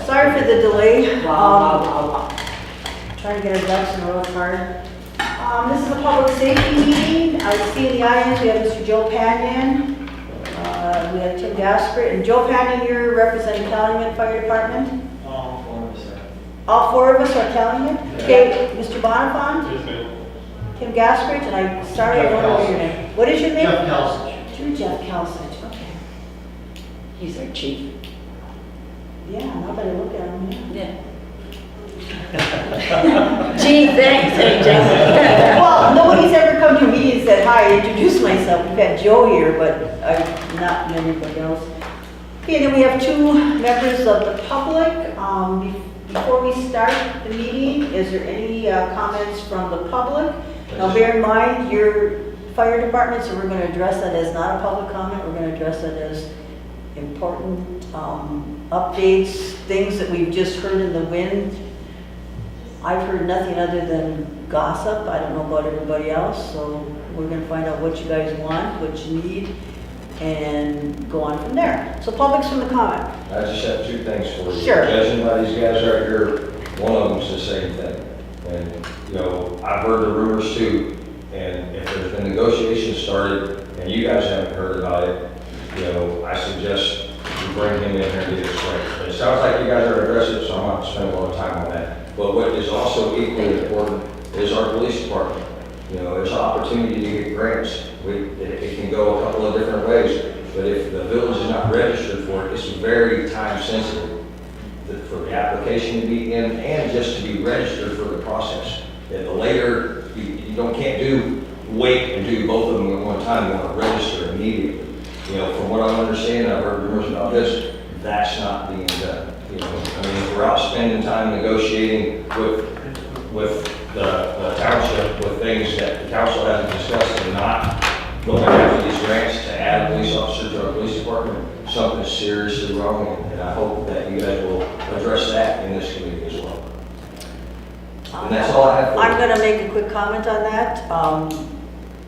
Sorry for the delay. Trying to get our ducks in a row hard. This is a public safety meeting. I see in the audience we have Mr. Joe Panion. We have Tim Gaspert. And Joe Panion, you're representing Calumet Fire Department? All four of us are. All four of us are Calumet? Okay, Mr. Bonifant? Yes, ma'am. Kim Gaspert, and I'm sorry I don't know your name. What is your name? Jeff Kelsich. You're Jeff Kelsich, okay. He's our chief. Yeah, now that I look at him, yeah. Yeah. Gee, thanks, hey, Jeff. Well, nobody's ever come to a meeting and said, hi, introduce myself. We've got Joe here, but not anybody else. Okay, and then we have two members of the public. Before we start the meeting, is there any comments from the public? Now bear in mind, your fire department, so we're going to address that as not a public comment. We're going to address that as important updates, things that we've just heard in the wind. I've heard nothing other than gossip. I don't know about everybody else, so we're going to find out what you guys want, what you need, and go on from there. So public's from the comment. I just have two things for you. Sure. Judging by these guys right here, one of them's the same thing. And, you know, I've heard the rumors too, and if there's been negotiations started and you guys haven't heard about it, you know, I suggest you bring him in here and get it straight. It sounds like you guys are aggressive, so I'm not gonna spend a lot of time on that. But what is also equally important is our police department. You know, there's an opportunity to get grants. It can go a couple of different ways, but if the village is not registered for it, it's very time sensitive for the application to be in and just to be registered for the process. And the later, you can't wait and do both of them at one time. You want to register immediately. You know, from what I'm understanding, I've heard rumors about this, that's not being done. You know, I mean, if we're out spending time negotiating with the township, with things that the council hasn't discussed and not going after these grants to add a police officer to our police department, something's seriously wrong, and I hope that you guys will address that in this committee as well. And that's all I have for you. I'm going to make a quick comment on that.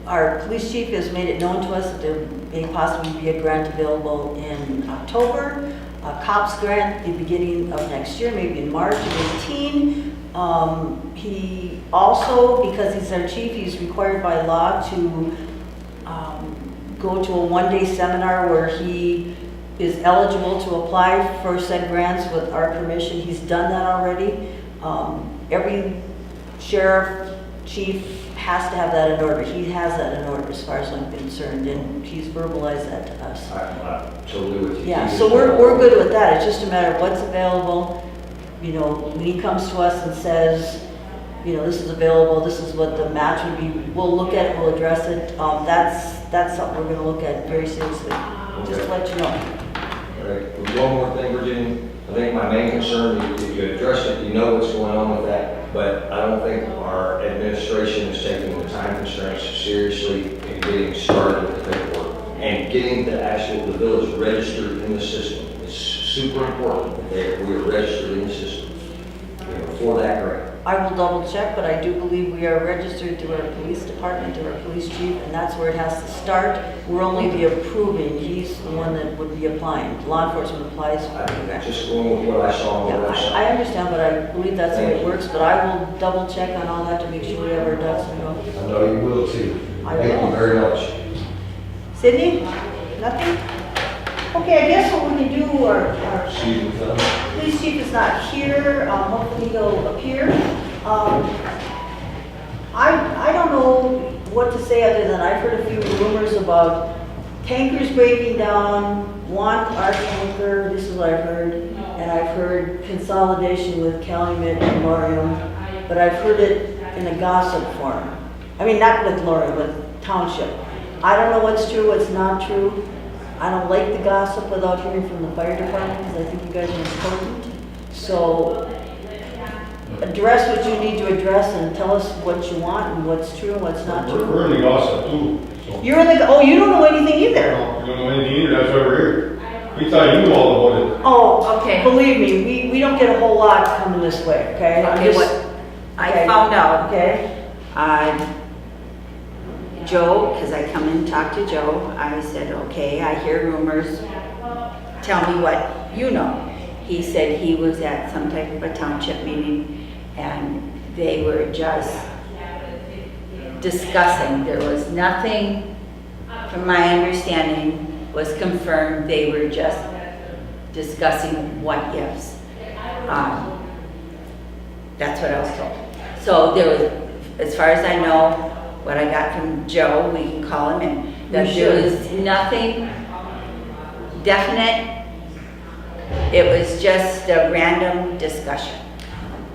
Our police chief has made it known to us that there may possibly be a grant available in October, a COPS grant the beginning of next year, maybe in March of 18. He also, because he's our chief, he's required by law to go to a one-day seminar where he is eligible to apply for said grants with our permission. He's done that already. Every sheriff, chief has to have that in order. He has that in order as far as I'm concerned, and he's verbalized that to us. I'm totally with you. Yeah, so we're good with that. It's just a matter of what's available. You know, when he comes to us and says, you know, this is available, this is what the match would be, we'll look at it, we'll address it. That's something we're gonna look at very seriously. Just to let you know. All right, one more thing, Virginia. I think my main concern, you addressed it, you know what's going on with that, but I don't think our administration is taking the time constraints seriously in getting started with the paperwork and getting the village registered in the system. It's super important that we are registered in the system, you know, for that grant. I will double check, but I do believe we are registered through our police department, through our police chief, and that's where it has to start. We're only the approving. He's the one that would be applying. Law enforcement applies for the grant. Just going with what I saw on the Yeah, website. I understand, but I believe that's the way it works, but I will double check on all that to make sure we have our ducks in a row. I know you will too. I Thank will. you very much. Sydney? Nothing? Okay, I guess what we can do, our Excuse me, fellas. police chief is not here. Hopefully he'll appear. I don't know what to say other than I've heard a few rumors about tankers breaking down, want our tanker, this is what I've heard, and I've heard consolidation with Calumet and Lorium, but I've heard it in a gossip form. I mean, not with Lorium, with Township. I don't know what's true, what's not true. I don't like the gossip without hearing from the fire department because I think you guys are important. So address what you need to address and tell us what you want and what's true and what's not true. We're in the gossip too. So. You're in the, oh, you don't know anything either. No, you don't know anything either, that's why we're here. We thought you knew all about it. Oh, Okay. believe me, we don't get a whole lot coming this way, okay? I'm Okay, just- what I okay. found out, Okay, Joe, because I come in and talk to Joe, I said, okay, I hear rumors, tell me what you know. he said he was at some type of a township meeting and they were just discussing. There was nothing, from my understanding, was confirmed. They were just discussing what ifs. That's what I was told. So there was, as far as I know, what I got from Joe, we can call him in, that there was nothing definite. It was just a random discussion.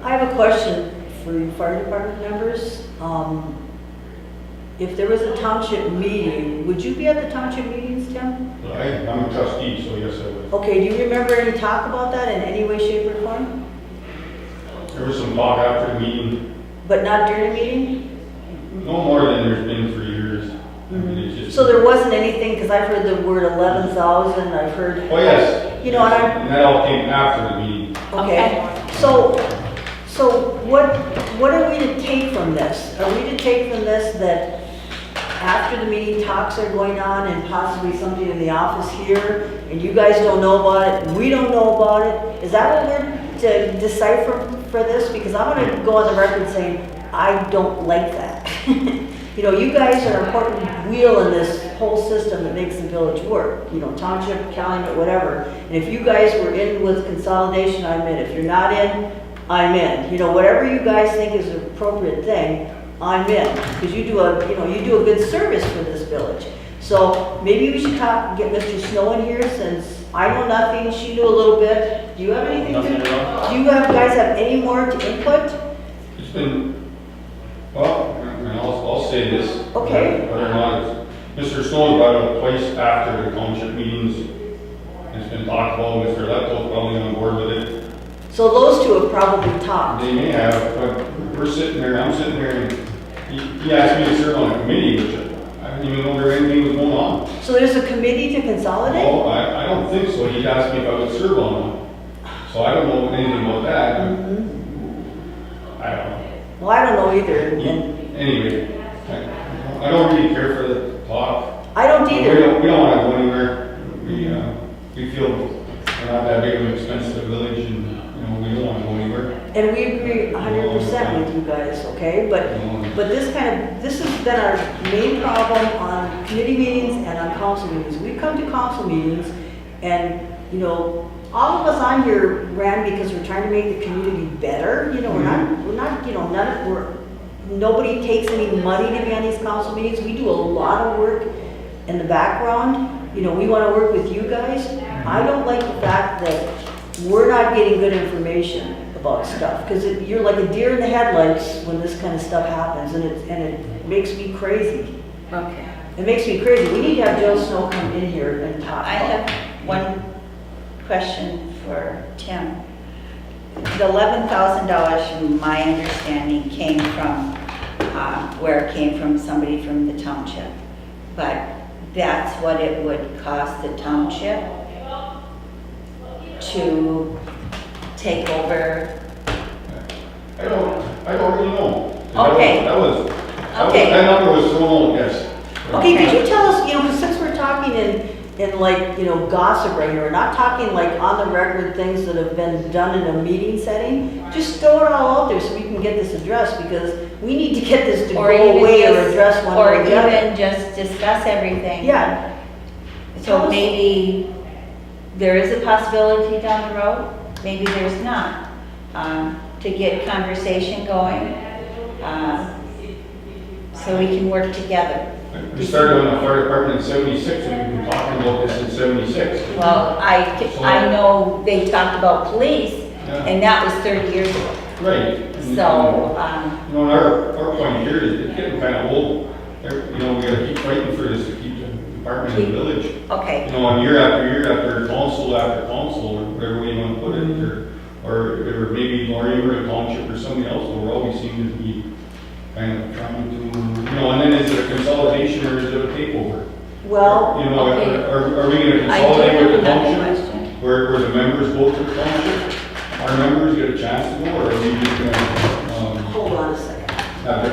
I have a question for you fire department members. If there was a township meeting, would you be at the township meetings, Tim? I'm a trustee, so yes, I would. Okay, do you remember any talk about that in any way, shape, or form? There was some talk after the meeting, But not during the meeting? no more than there's been for years. I mean, it's just. So there wasn't anything, because I've heard the word 11,000, I've heard. Oh, yes. You know, and And that all came after the meeting. Okay, so what are we to take from this? Are we to take from this that after the meeting, talks are going on and possibly somebody in the office here, and you guys don't know about it, we don't know about it? Is that what we're to decipher for this? Because I'm gonna go on the record saying, I don't like that. You know, you guys are an important wheel in this whole system that makes the village work. You know, township, Calumet, whatever. And if you guys were in with consolidation, I'm in. If you're not in, I'm in. You know, whatever you guys think is an appropriate thing, I'm in. Because you do a good service for this village. So maybe we should get Mr. Snow in here, since I know nothing, she knew a little bit. Do you have anything to? Nothing at all. Do you guys have any more to input? It's been, well, and I'll say this. Okay. Whether or not Mr. Snow's brought it up twice after the township meetings. It's been talked about, Mr. Leto's probably on board with it. So those two have probably talked. They may have, but we're sitting there, I'm sitting there, and he asked me to serve on a committee, which I didn't even know there anything was going on. So there's a committee to consolidate? No, I don't think so. He asked me if I would serve on one. So I don't know anything about that. I don't know. Well, I don't know either. And Anyway, I don't really care for the talk. I don't We either. don't want to go anywhere. We feel we're not that big of an expensive village, and, we don't want to go anywhere. And we agree 100% with you guys, okay? But this has been our main problem on committee meetings and on council meetings. We come to council meetings and, all of us on here ran because we're trying to make the community better. Nobody takes any money to be on these council meetings. We do a lot of work in the background. We want to work with you guys. I don't like the fact that we're not getting good information about stuff, because you're like a deer in the headlights when this kind of stuff happens, and it makes me crazy. Okay. It makes me crazy. We need to have Joe Snow come in here and talk. I have one question for Tim. The $11,000, from my understanding, came from, where it came from, somebody from the township. But that's what it would cost the township to take over. I don't really know. Okay. Okay. That number was thrown out, yes. Okay, could you tell us, because since we're talking in gossip right here, we're not talking like on the record things that have been done in a meeting setting, just throw it all out there so we can get this addressed, because we need to get this to go away or address one way or the other. Or even just discuss everything. Yeah. So maybe there is a possibility down the road, maybe there's not, to get conversation going, so we can work together. We started on the fire department in '76, and we've been talking about this in '76. Well, I know they talked about police, Yeah. and that was 30 years ago. Right. So, our point here is it's getting kind of old. We gotta keep fighting for this to keep the department in the village. okay, And year after council after council, or whatever way you want to put it, or maybe Laurier Township or somebody else, will always seem to be kind of trying to, and then is it a consolidation or is it a takeover? Well, okay. Are we going to I do consolidate have with the another township? question. Where the members go to the township? Our members get a chance to go, or are we just going to, hold on a second. have the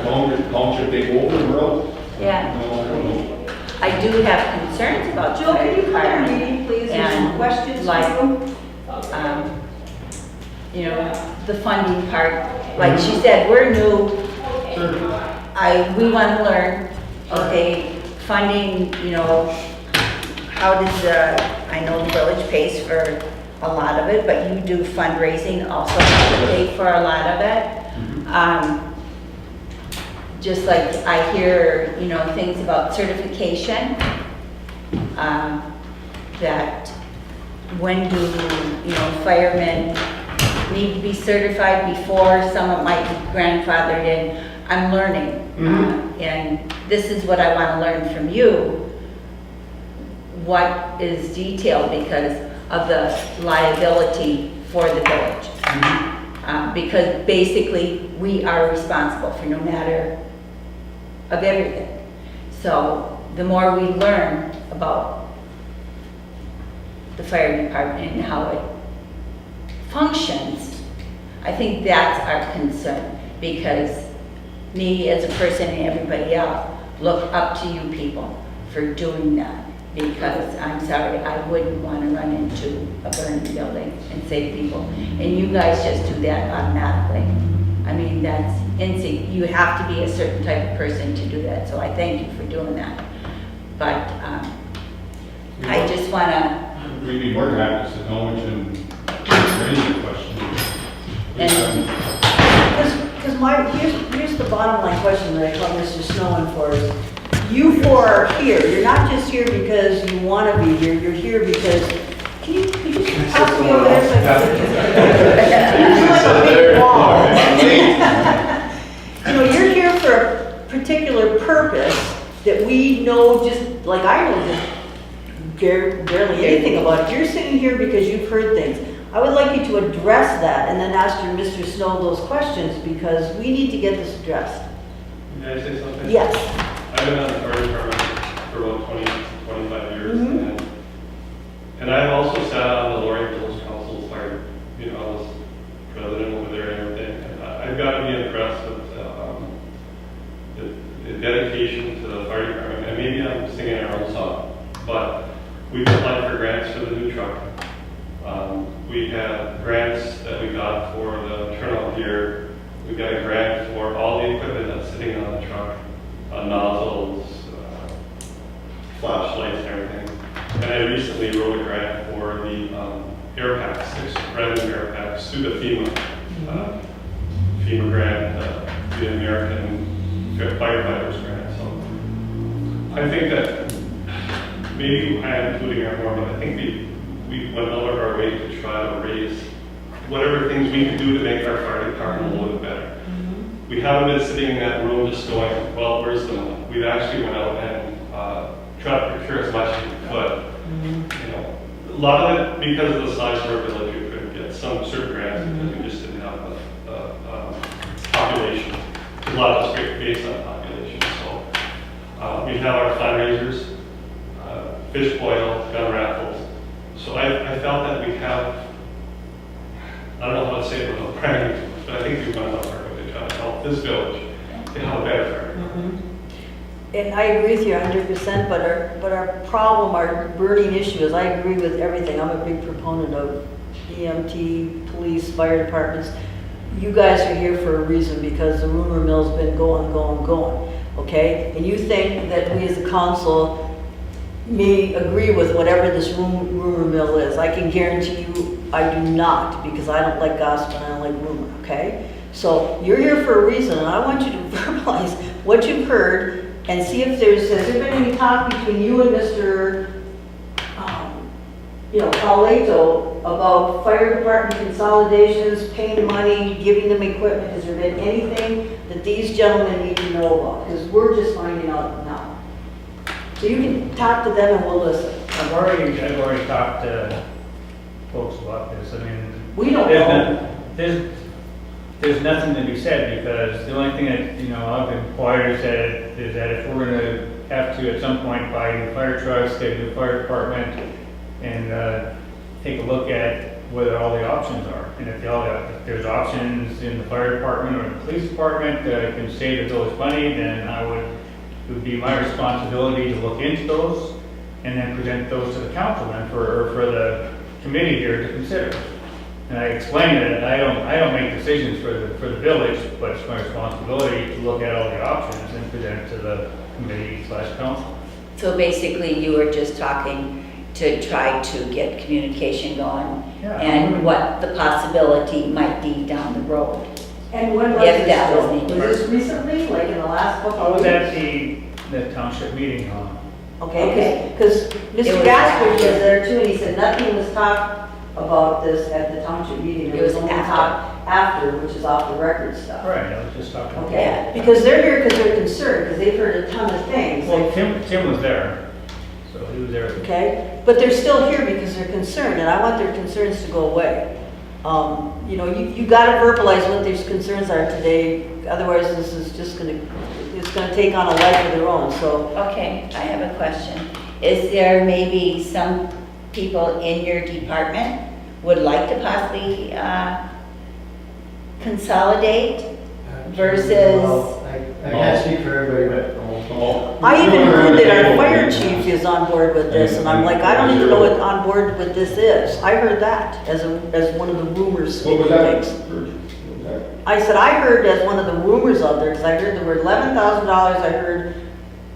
township take over and we're out? Yeah. I don't know. I do have concerns about Joe, can you come to our department. meeting, please? There's some And questions like, for you. you know, the funding part. Like she said, we're new, we want to learn, okay, funding, you know, how does I know the village pays for a lot of it, but you do fundraising also, you pay for a lot of it. Just like I hear, you know, things about certification, that when do, you know, firemen need to be certified before someone might be grandfathered in. I'm learning, and this is what I want to learn from you. What is detailed because of the liability for the village? Because basically we are responsible for no matter of everything. So the more we learn about the fire department and how it functions, I think that's our concern, because me as a person and everybody else look up to you people for doing that, because I'm sorry, I wouldn't want to run into a burning building and save people. And you guys just do that automatically. I mean, that's insane. You have to be a certain type of person to do that, so I thank you for doing that. But I just want to... We'd be more than happy to sit down and answer questions. Because here's the bottom line question that I call Mr. Snowman for is, you four are here. You're not just here because you want to be here. You're here because, can you just pass me over there so I can sit? You know, you're here for a particular purpose that we know just, like I know just barely anything about it. You're sitting here because you've heard things. I would like you to address that and then ask your Mr. Snow those questions, because we need to get this addressed. Can I say something? Yes. I've been on the fire department for about 20, 25 years, and I've also sat on the Loring Village Council's fire, you know, I was president over there and everything, and I've got to be impressed with the dedication to the fire department, and maybe I'm singing our own song, but we've applied for grants for the new truck. We have grants that we got for the turnout gear. We got a grant for all the equipment that's sitting on the truck, nozzles, flashlights, and everything. And I recently wrote a grant for the air packs, 6 random air packs through the FEMA grant, the American Firefighters grant. So I think that maybe I am including our more, but I think we went out of our way to try to raise whatever things we can do to make our fire department a little bit better. We haven't been sitting in that room just going, well, where's the money? We've actually went out and tried to procure as much as we could. You know, a lot of it because of the size of our village, we couldn't get some certain grants because we just didn't have a population. A lot of it's based on population. So we have our fundraisers, fish boil, gun raffles. So I felt that we have, I don't know how to say it without bragging, but I think we've done enough work to try to help this village to have a better fire. And I agree with you 100%, but our problem, our burning issue is, I agree with everything. I'm a big proponent of EMT, police, fire departments. You guys are here for a reason, because the rumor mill's been going, okay? And you think that we as a council may agree with whatever this rumor mill is. I can guarantee you I do not, because I don't like gossip and I don't like rumor, okay? So you're here for a reason, and I want you to verbalize what you've heard and see if has there been any talk between you and Mr. Paulato about fire department consolidations, paying money, giving them equipment. Has there been anything that these gentlemen need to know about? Because we're just finding out now. So you can talk to them and we'll listen. I've already talked to folks about this. I mean, We don't know. There's nothing to be said, because the only thing that, I've inquired is that if we're gonna have to at some point buy new fire trucks, get a new fire department, and take a look at whether all the options are. And if there's options in the fire department or the police department that can save the village money, then it would be my responsibility to look into those and then present those to the council and for the committee here to consider. And I explained that I don't make decisions for the village, but it's my responsibility to look at all the options and present to the committee/council. So basically, you were just talking to try to get communication going Yeah. and what the possibility might be down the road. And when was If this, that was Joe? needed. Was this recently, like in the last couple I of was weeks? at the township meeting on, Okay, because It Mr. was Gasper was after. there too, and he said nothing was talked about this at the township meeting. It was only after. talk after, which is off the record stuff. right, I was just talking. Okay, Yeah. because they're here because they're concerned, because they've heard a ton of things. Well, Tim was there, so he was there. Okay, but they're still here because they're concerned, and I want their concerns to go away. You know, you gotta verbalize what these concerns are today, otherwise this is just it's gonna take on a life of their own, so. Okay, I have a question. Is there maybe some people in your department would like to possibly consolidate versus, Well, I can't speak for everybody, but I even heard that our fire chief is on board with this, and I'm like, I don't even know what on board with this is. I heard that as one of the rumors. What was that? things. What was that? I said, I heard as one of the rumors out there, because I heard the word $11,000, I heard,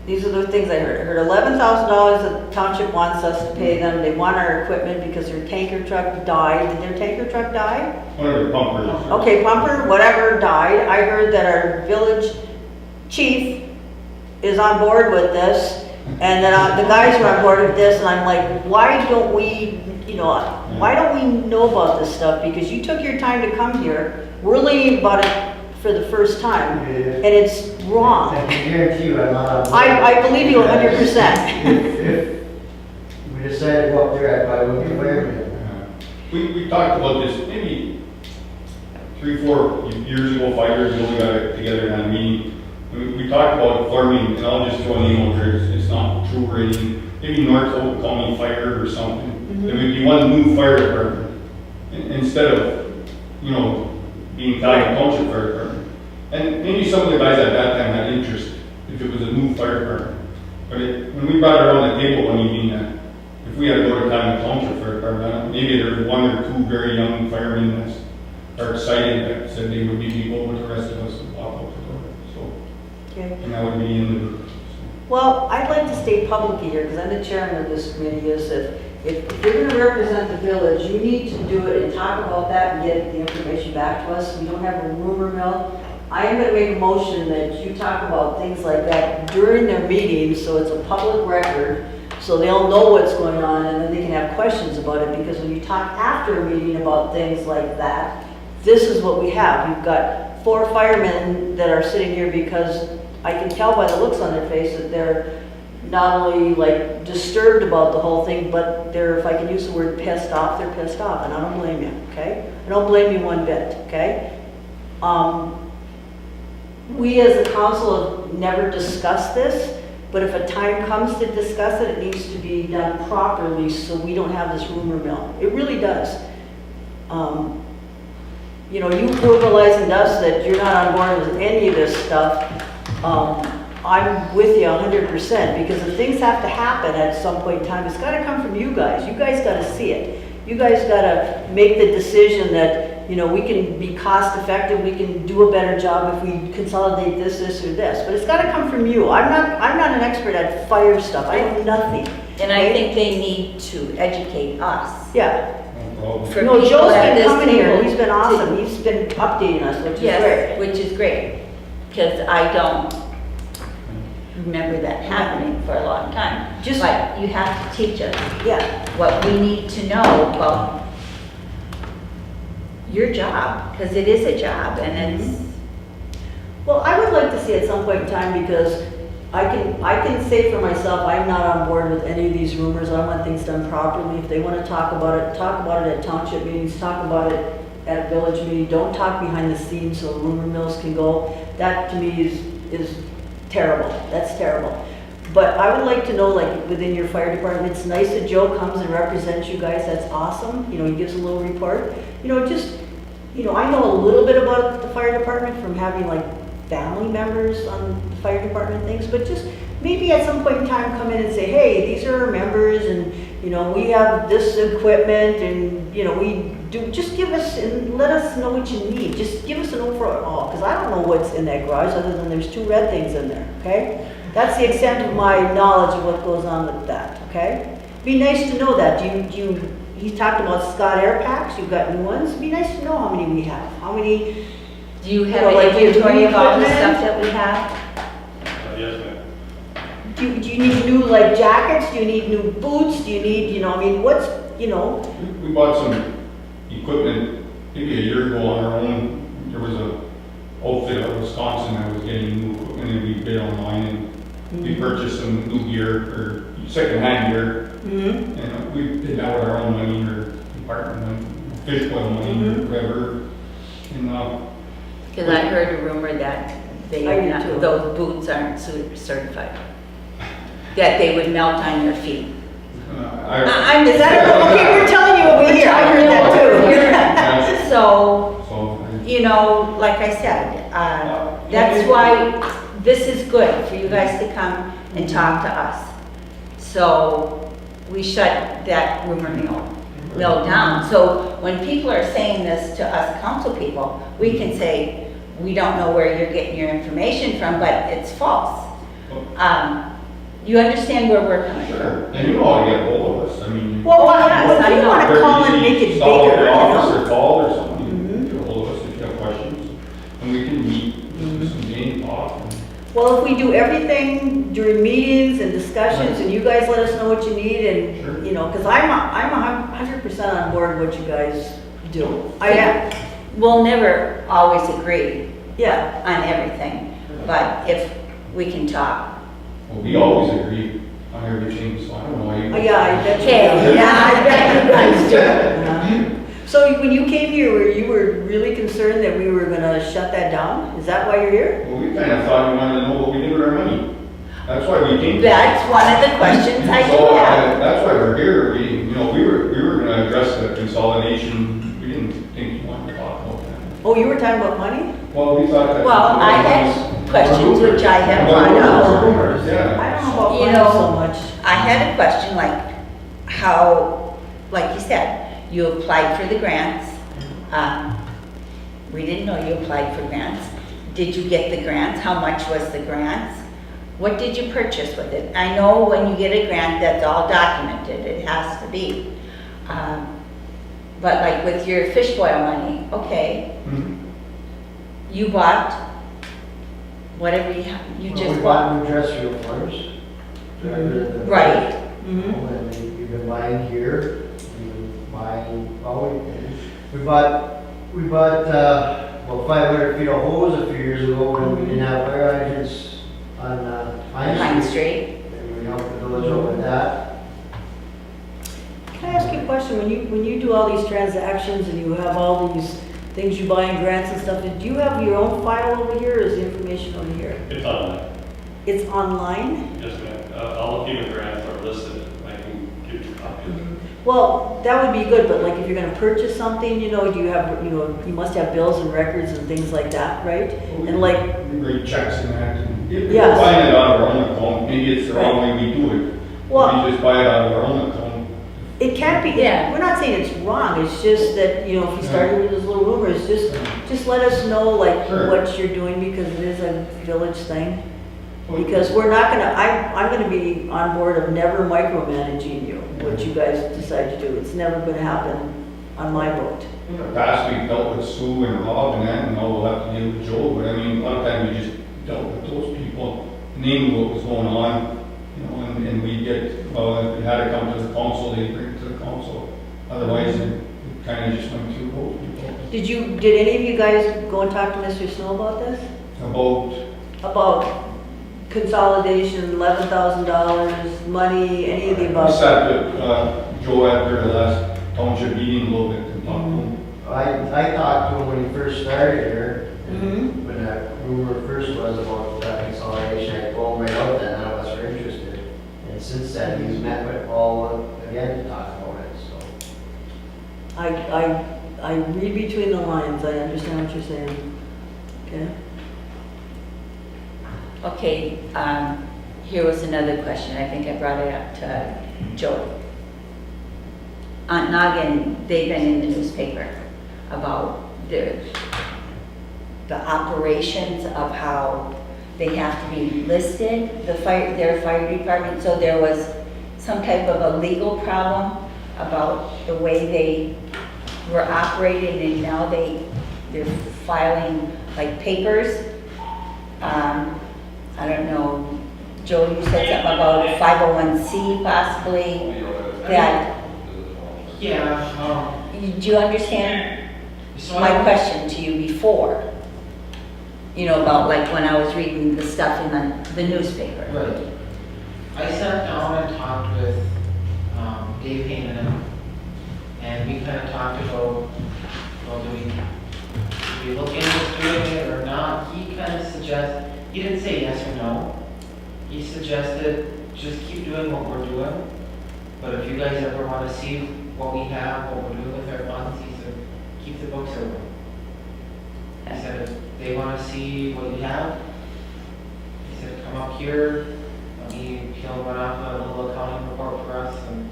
these are the things I heard. I heard $11,000 that the township wants us to pay them. They want our equipment because their tanker truck died. Did their tanker truck die? One of the pumpers. Okay, pumper, whatever, died. I heard that our village chief is on board with this, and that the guys are on board with this, and I'm like, why don't we, why don't we know about this stuff? Because you took your time to come here. We're learning about it for the first time, and it's wrong. I can guarantee you I'm not on board. I believe you 100%. If we decide to go up there, I probably wouldn't be fireman. We talked about this maybe 3-4 years ago, 5 years ago, we got it together in a meeting. We talked about farming, and I'll just throw a name out there, it's not true or anything. Maybe North Oak County Fire or something. There would be one new fire department, instead of, being tied to township fire department. And maybe some of the guys at that time had interest, if it was a new fire department. But when we brought it on the table one evening, if we had to go to time township fire department, maybe there's 1 or 2 very young firemen that are excited that said they would be people, but the rest of us would walk out the door. So, Okay. and that would be in the group. Well, I'd like to state publicly here, because I'm the chairman of this committee, is that if you're going to represent the village, you need to do it and talk about that and get the information back to us. We don't have a rumor mill. I am going to make a motion that you talk about things like that during their meetings, so it's a public record, so they'll know what's going on, and then they can have questions about it, because when you talk after a meeting about things like that, this is what we have. We've got 4 firemen that are sitting here because I can tell by the looks on their face that they're not only like disturbed about the whole thing, but they're, if I can use the word pissed off, they're pissed off, and I don't blame you, okay? I don't blame you one bit, okay? We as a council have never discussed this, but if a time comes to discuss it, it needs to be done properly so we don't have this rumor mill. It really does. You verbalizing to us that you're not on board with any of this stuff, I'm with you 100%, because if things have to happen at some point in time, it's gotta come from you guys. You guys gotta see it. You guys gotta make the decision that, we can be cost effective, we can do a better job if we consolidate this, or this. But it's gotta come from you. I'm not an expert at fire stuff. I know nothing. and I think they need to educate us. Yeah. No problem. For No, people Joe's at been this coming here. table He's been to- awesome. He's been updating us, which is great. Yes, which is great, because I don't remember that happening for a long time. Just- But you have to teach us Yeah. what we need to know about your job, because it is a job, and it's, Well, I would like to see at some point in time, because I can say for myself, I'm not on board with any of these rumors. I want things done properly. If they want to talk about it at township meetings, talk about it at a village meeting. Don't talk behind the scenes so rumor mills can go. That to me is terrible. That's terrible. But I would like to know, like, within your fire department, it's nice that Joe comes and represents you guys. That's awesome. He gives a little report. I know a little bit about the fire department from having like family members on the fire department things, but just maybe at some point in time come in and say, hey, these are our members and, you know, we have this equipment and, you know, we do, just give us and let us know what you need. Just give us an overall, because I don't know what's in that garage other than there's 2 red things in there, okay? That's the extent of my knowledge of what goes on with that, okay? Be nice to know that. He talked about Scott Air Packs, you've got new ones. Be nice to know how many we have, how many. Do you have You know, an like your inventory of all the equipment? stuff that we have? Yes, ma'am. Do you need new like jackets? Do you need new boots? Do you need, you know, I mean, what's, you know? We bought some equipment maybe a year ago on our own. There was a outfit out of Wisconsin that was getting new equipment and we bid online and we purchased some new gear or secondhand gear. Mm-hmm. And we did that with our own money or department money, fish oil money or whatever. And, Because I heard a rumor that they, I did too. those boots aren't certified. That they would melt on your feet. I'm Is that, okay, we're telling you over here, I heard that too. So, So, you know, like I said, that's why this is good for you guys to come and talk to us. So we shut that rumor mill down. So when people are saying this to us council people, we can say, we don't know where you're getting your information from, but it's false. You understand where we're coming from? sure. And you know how to get hold of us. I mean. Well, yes, if you I wanna know. call and make it bigger, Stop at you the office know? or call or something, get hold of us if you have questions. And we can meet, do some game talk. Well, if we do everything during meetings and discussions and you guys let us know what you need and, Sure. you know, because I'm 100% on board what you guys do. I am, We'll never always agree yeah. on everything, but if we can talk. Well, we always agree on everything, so I don't know why you. Yeah, I bet you. Okay, Yeah, I bet you guys do. So when you came here, you were really concerned that we were gonna shut that down? Is that why you're here? Well, we kind of thought you wanted to know what we did with our money. That's why we came. That's one of the questions I do So, have. that's why we're here. We were gonna address the consolidation. We didn't think you wanted to talk about that. Oh, you were talking about money? Well, we thought that. Well, I had questions which I have brought up. Rumors, yeah. I don't know about You money know, so much. I had a question like how, like you said, you applied for the grants. We didn't know you applied for grants. Did you get the grants? How much was the grants? What did you purchase with it? I know when you get a grant, that's all documented. It has to be. But like with your fish oil money, okay, Mhm. you bought whatever you just We bought. bought new dress uniforms. Right. Mhm. And we've been buying gear, we've been buying, we bought, about 500 feet of hose a few years ago when we didn't have fire hydrants on, Pine Pine Street. Street. And we helped the village out with that. Can I ask you a question? When you do all these transactions and you have all these things you buy in grants and stuff, do you have your own file over here or is the information over here? It's online. It's online? Yes, ma'am. All the FEMA grants are listed. I can give you a copy of them. Well, that would be good, but like if you're gonna purchase something, you know, do you have, you know, you must have bills and records and things like that, right? And like, We write checks and that. And if Yes. we're buying it out of our own account, maybe it's the wrong way we do it. Well- We just buy it out of our own account. it can't be, Yeah. we're not saying it's wrong, it's just that, you know, if you started with those little rumors, just let us know like Sure. what you're doing because it is a village thing. Because we're not gonna, I'm gonna be on board of never micromanaging you, what you guys decide to do. It's never gonna happen on my vote. In the past, we dealt with Sue and Rob and that, and now we'll have to deal with Joe, but I mean, a lot of times we just dealt with those people, knew what was going on, you know, and we get, well, if it had to come to the council, they bring it to the council. Otherwise, it kind of just went through those people. Did any of you guys go and talk to Mr. Snow about this? About consolidation, $11,000, money, any of the We above? sat with Joe after the last township meeting a little bit and talked to him. I talked to him when he first started here, Mhm. when that rumor first was about consolidation, I told him right out that none of us were interested. And since then, he's met with Paul again to talk about it, so. I read between the lines, I understand what you're saying. Okay? Okay, here was another question, I think I brought it up to Joey. On Noggin, they've been in the newspaper about the operations of how they have to be listed, their fire department, so there was some type of a legal problem about the way they were operated, and now they're filing like papers. I don't know, Joe, you said something about 501c possibly, that, Yeah, do you understand so my question to you before? You know, about like when I was reading the stuff in the newspaper. Right. I sat down and talked with Dave Hayman, and we kind of talked about, well, do we look into doing it or not? He kind of suggested, he didn't say yes or no. He suggested just keep doing what we're doing, but if you guys ever want to see what we have, what we're doing with our funds, he said, keep the books open. He said, if they want to see what you have, he said, come up here, he'll run off a little accounting report for us, and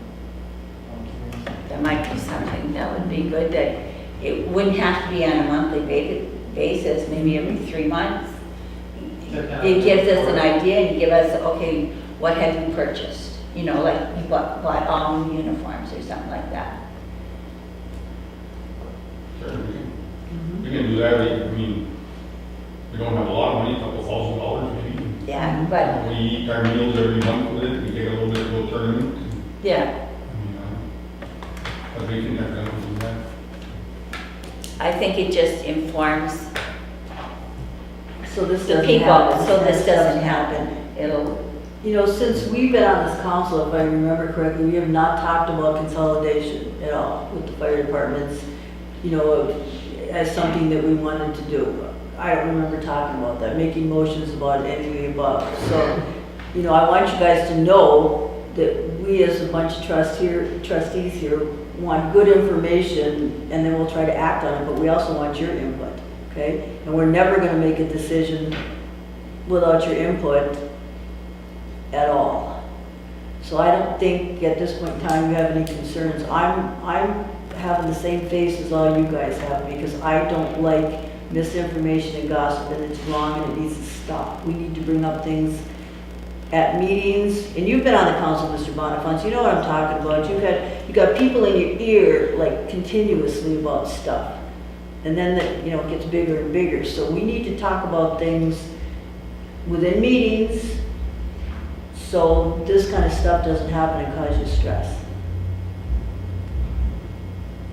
That might be something that would be good, that it wouldn't have to be on a monthly basis, maybe every 3 months. It gives us an idea and give us, okay, what have you purchased? You know, like you bought all new uniforms or something like that. Sure, we can do that. I mean, we don't have a lot of money, a couple $1,000 maybe. Yeah, but, We eat our meals every month with it, we take a little bit of a tournament. yeah, But we can definitely do that. I think it just informs So this the doesn't people, happen. so this doesn't happen. It'll, You know, since we've been on this council, if I remember correctly, we have not talked about consolidation at all with the fire departments, you know, as something that we wanted to do. I don't remember talking about that, making motions about any of the above. So, you know, I want you guys to know that we as a bunch of trustees here want good information, and then we'll try to act on it, but we also want your input, okay? And we're never gonna make a decision without your input at all. So I don't think at this point in time you have any concerns. I'm having the same face as all you guys have, because I don't like misinformation and gossip, and it's wrong and it needs to stop. We need to bring up things at meetings, and you've been on the council, Mr. Bonifant, so you know what I'm talking about. You got people in your ear like continuously about stuff, and then it gets bigger and bigger. So we need to talk about things within meetings, so this kind of stuff doesn't happen and cause you stress.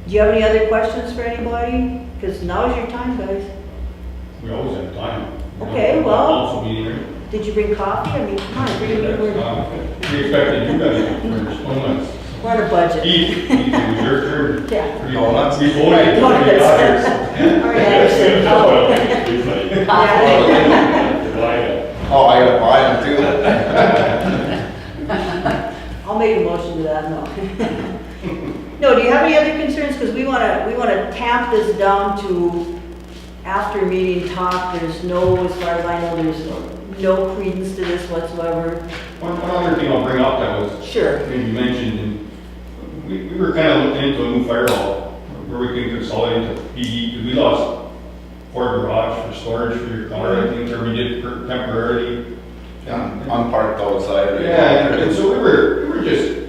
Do you have any other questions for anybody? Because now's your time, guys. We always have time. Okay, well- Council meeting, right? Did you bring coffee? I mean, come on, bring it. We expected you guys first, donuts. We're on a budget. Eat, your turn. Yeah. Pretty Donuts? We voted. Donuts. $3. All right, Anderson. Oh, I gotta buy them too. I'll make a motion to that, no. No, do you have any other concerns? Because we wanna tamp this down to after meeting talk. There's no, as far as I know, there's no credence to this whatsoever. One other thing I'll bring up that was Sure. maybe mentioned, and we were kind of looking into a new fire hall where we can consolidate to PD, because we lost Ford garage for storage for your car, I think, or we did temporarily. Yeah, unparked outside. Yeah, and so we were just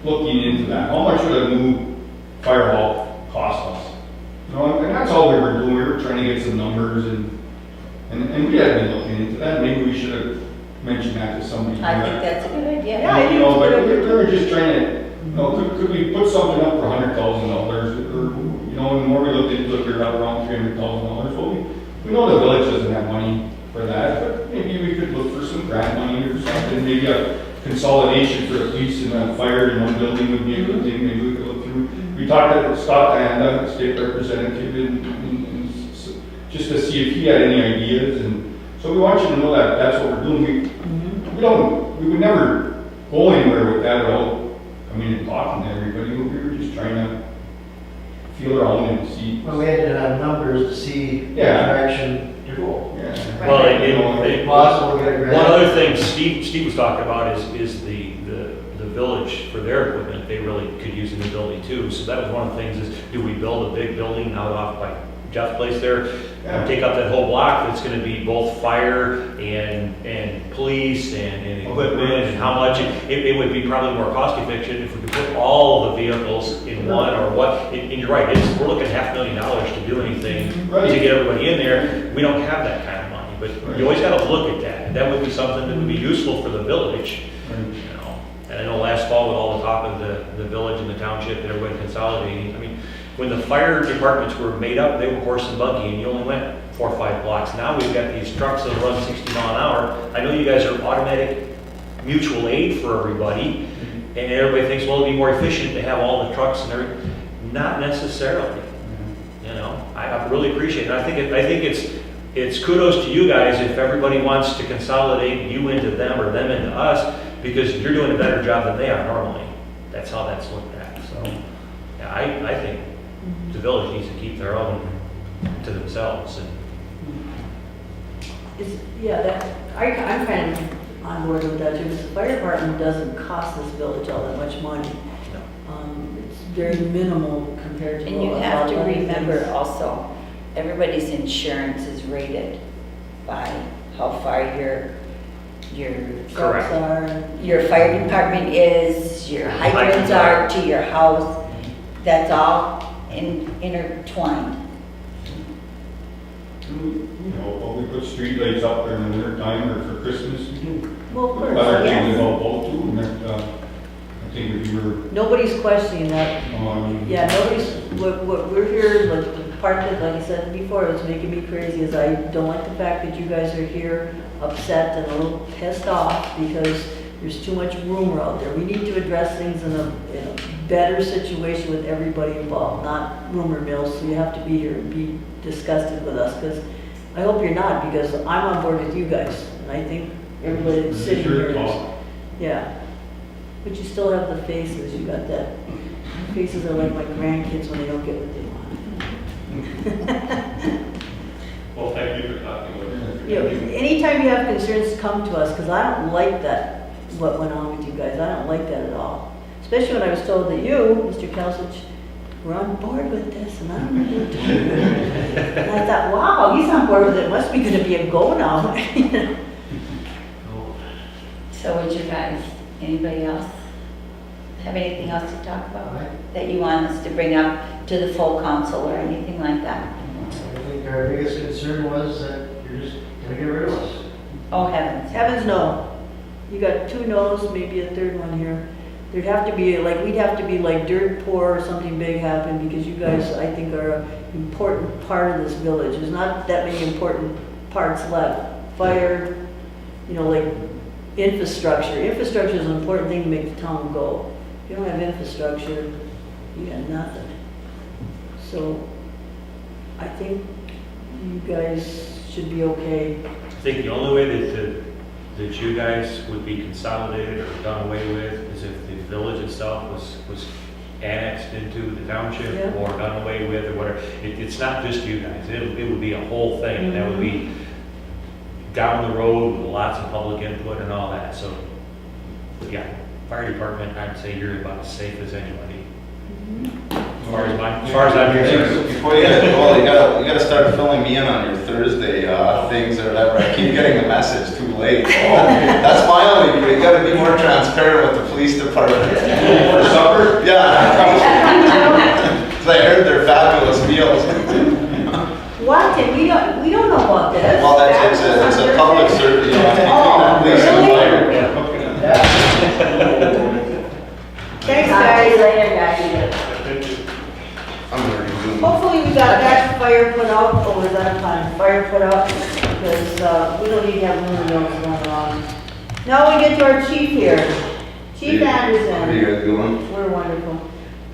looking into that. How much would a new fire hall cost us? And that's all we were doing. We were trying to get some numbers, and we had been looking into that. Maybe we should have mentioned that to somebody. I think that's a good idea. Yeah, I think But it's a good we idea. were just trying to, could we put something up for $100,000? Or, the more we looked into it, we were up around $300,000. Well, we know the village doesn't have money for that, but maybe we could look for some grant money or something. Maybe a consolidation for the police and the fire in one building would be a good thing. Maybe we could look through. We talked to Scott Dianda, state representative, and just to see if he had any ideas. And so we want you to know that that's what we're doing. We would never go anywhere with that without coming and talking to everybody. We were just trying to feel around and see. Well, we had to have numbers to see what Yeah. direction to go. Yeah, Well, Possible to get a grant. one other thing Steve was talking about is the village for their equipment, they really could use a new building too. So that was one of the things is, do we build a big building out off by Jeff's place there? And take up that whole block that's gonna be both fire and police and equipment and how much, it would be probably more cost efficient if we could put all the vehicles in one or what, and you're right, we're looking at $500,000 to do anything Right. to get everybody in there. We don't have that kind of money, but you always gotta look at that. That would be something that would be useful for the village, you know. And I know last fall with all the talk of the village and the township and everybody consolidating, I mean, when the fire departments were made up, they were horse and buggy and you only went 4 or 5 blocks. Now we've got these trucks that run 60 mile an hour. I know you guys are automatic mutual aid for everybody and everybody thinks, well, it'd be more efficient to have all the trucks and everything. Not necessarily, you know. I really appreciate it. I think it's kudos to you guys if everybody wants to consolidate you into them or them into us, because you're doing a better job than they are normally. That's how that's looked at. So, yeah, I think the village needs to keep their own to themselves. And Yeah, I'm kind of on board with that too, because the fire department doesn't cost this village all that much money. It's very minimal compared to. And you a have lot to of other remember things. also, everybody's insurance is rated by how far your Correct. Trucks are- your fire department is, your hydrants are to your house. That's all intertwined. You know, well, we put streetlights up there in the winter time or for Christmas. Well, of course, Other yes. things about both too, and that, I think if you were, Nobody's questioning that. on. Yeah, what we're here, like, the part that, like I said before, was making me crazy is I don't like the fact that you guys are here upset and a little pissed off because there's too much rumor out there. We need to address things in a better situation with everybody involved, not rumor mills, so you have to be here and be disgusted with us, because I hope you're not, because I'm on board with you guys, and I think everybody that's sitting Sure, here is, Tom. yeah. But you still have the faces, you got that, faces are like my grandkids when they don't get what they want. Well, thank you for talking with us. You know, anytime you have concerns, come to us, because I don't like that, what went on with you guys, I don't like that at all. Especially when I was told that you, Mr. Kelsich, were on board with this, and I don't know who told you. And I thought, wow, he's on board with it, must be gonna be a go now. So would you guys, anybody else have anything else to talk about that you want us to bring up to the full council or anything like that? I think our biggest concern was that you're just gonna get rid of us. Oh, heavens. Heavens no. You got 2 no's, maybe a 3rd one here. There'd have to be, like, we'd have to be like dirt poor or something big happen, because you guys, I think, are an important part of this village. There's not that many important parts left. Fire, you know, like infrastructure. Infrastructure is an important thing to make the town go. If you don't have infrastructure, you got nothing. So I think you guys should be okay. I think the only way that you guys would be consolidated or done away with is if the village itself was annexed into the township Yeah. or done away with or whatever. It's not just you guys, it would be a whole thing, and that would be down the road with lots of public input and all that, so, yeah, fire department, I'd say you're about as safe as anybody. As far as I'm concerned. Before you get, well, you gotta start filling me in on your Thursday, things or whatever. I keep getting the message too late. That's my only view. You gotta be more transparent with the police department. For supper? Yeah. So I heard they're fabulous meals. What? And we don't know about this. Well, it's a public service, you know, Oh, between the police and really? fire. Thanks, guys. Later, guys. Thank you. I'm already doing. Hopefully we got that fire put out, or is that a time? Fire put out, because we don't need to have rumor mills going on. Now we get to our chief here. Chief What are you Anderson. guys doing? We're wonderful.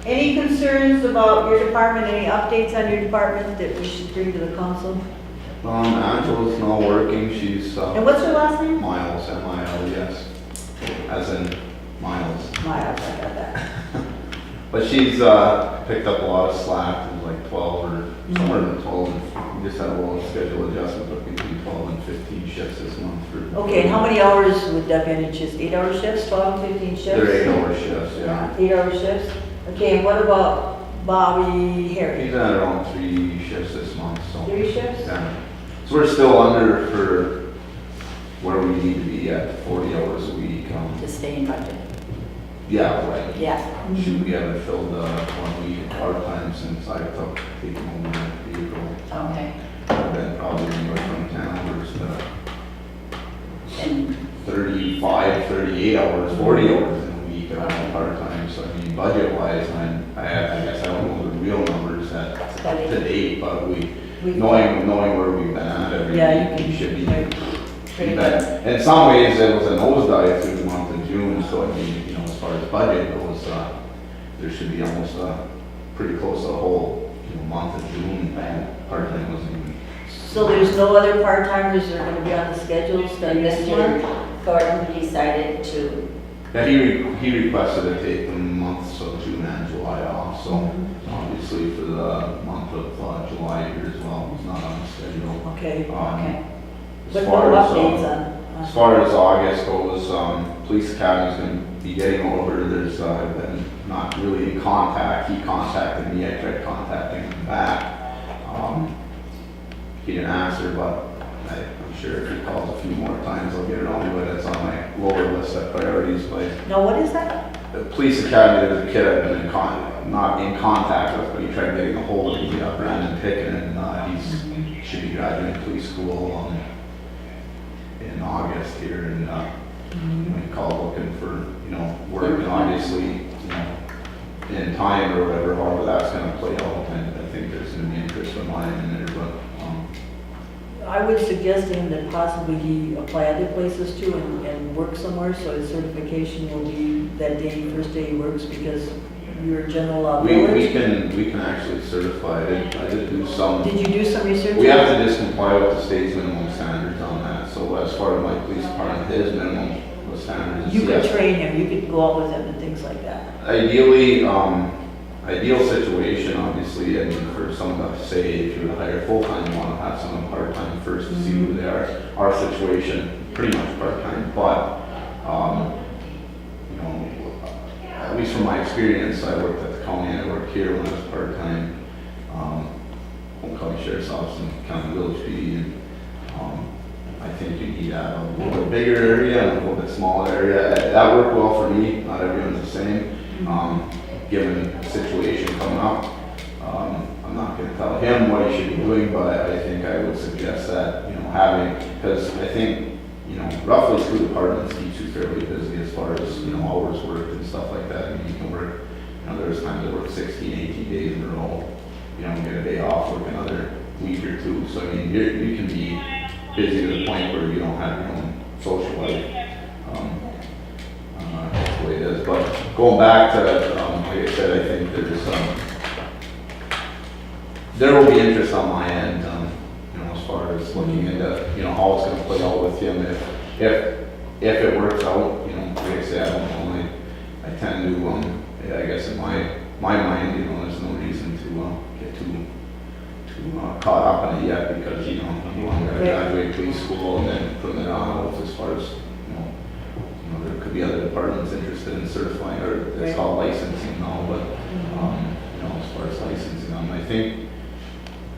Any concerns about your department, any updates on your department that we should bring to the council? Angela's not working. She's, And what's her last name? Miles, M-I-L-E-S, as in Miles. Miles, I got that. But she's picked up a lot of slack, it was like 12 or somewhere in the 12. We just had a little schedule adjustment between 12 and 15 shifts this month for. Okay, and how many hours would that be in just 8-hour shifts, 12, 15 shifts? They're 8-hour shifts, yeah. 8-hour shifts? Okay, and what about Bobby Harry? He's at around 3 shifts this month, so. 3 shifts? Yeah. So we're still under for where we need to be at 40 hours a week. To stay in budget. Yeah, right. Yeah. Should we haven't filled 1 week part-time since I took taking over in April. Okay. I've been probably anywhere from 10 hours to And 35, 38 hours, 40 hours in a week on part-time. So I mean, budget-wise, I guess I don't know the real numbers to date, but knowing where we've been at every Yeah, you week, can- we should be. Pretty In some ways, it was a nosedive through the month of June, so I mean, as far as budget goes, there should be almost pretty close to the whole, month of June, and part-time wasn't even. So there's no other part-timers that are gonna be on the schedules then this month? Mr. Gordon decided to, Yeah, he requested to take the months of June and July off, so obviously for the month of July here as well, he's not on the schedule. Okay, okay. but As no far updates as, on? as far as August goes, Police Academy's gonna be getting over, there's, been not really in contact, he contacted me, I tried contacting him back. He didn't answer, but I'm sure if he calls a few more times, I'll get it on, but it's on my lower list of priorities, but No, what is that? the Police Academy, there's a kid I've been not in contact with, but he tried getting a hold of me, Brandon Picken, and should be graduating police school, in August here, and, he called looking for, work, and obviously, in time or whatever, however that's gonna play out, and I think there's gonna be interest of mine in there, but, I would suggest to him that possibly he apply other places too and work somewhere, so his certification will be that day, first day he works, because you're a general law we village. can actually certify it. I did do some. Did you do some research? We have to just comply with the state's minimum standards on that, so as far as my police department, his minimum standards. You could yes. train him, you could go out with him and things like that. Ideally, ideal situation, obviously, and for someone to say, if you were to hire full-time, you want to have someone part-time first to see who they are. Our situation, pretty much part-time, but, at least from my experience, I worked at the county and I worked here when I was part-time, Home County Sheriff's Office in County Village PD, and, I think you need a little bit bigger area and a little bit smaller area. That worked well for me, not everyone's the same. Given the situation coming up, I'm not going to tell him what he should be doing, but I think I would suggest that, having, because I think, roughly school departments keep you fairly busy as far as, hours worked and stuff like that. I mean, you can work, there's times I work 16, 18 days in a row, get a day off, work another week or two. So, I mean, you can be busy to the point where you don't have your own social life. That's the way it is. But going back to, like I said, I think there will be interest on my end, as far as looking into, how it's going to play out with him. If it works out, like I say, I don't know. I tend to, I guess in my mind, there's no reason to get too caught up in it yet, because I'm going to graduate police school and then from then on out, as far as there could be other departments interested in certifying, or it's called licensing now, but as far as licensing, I think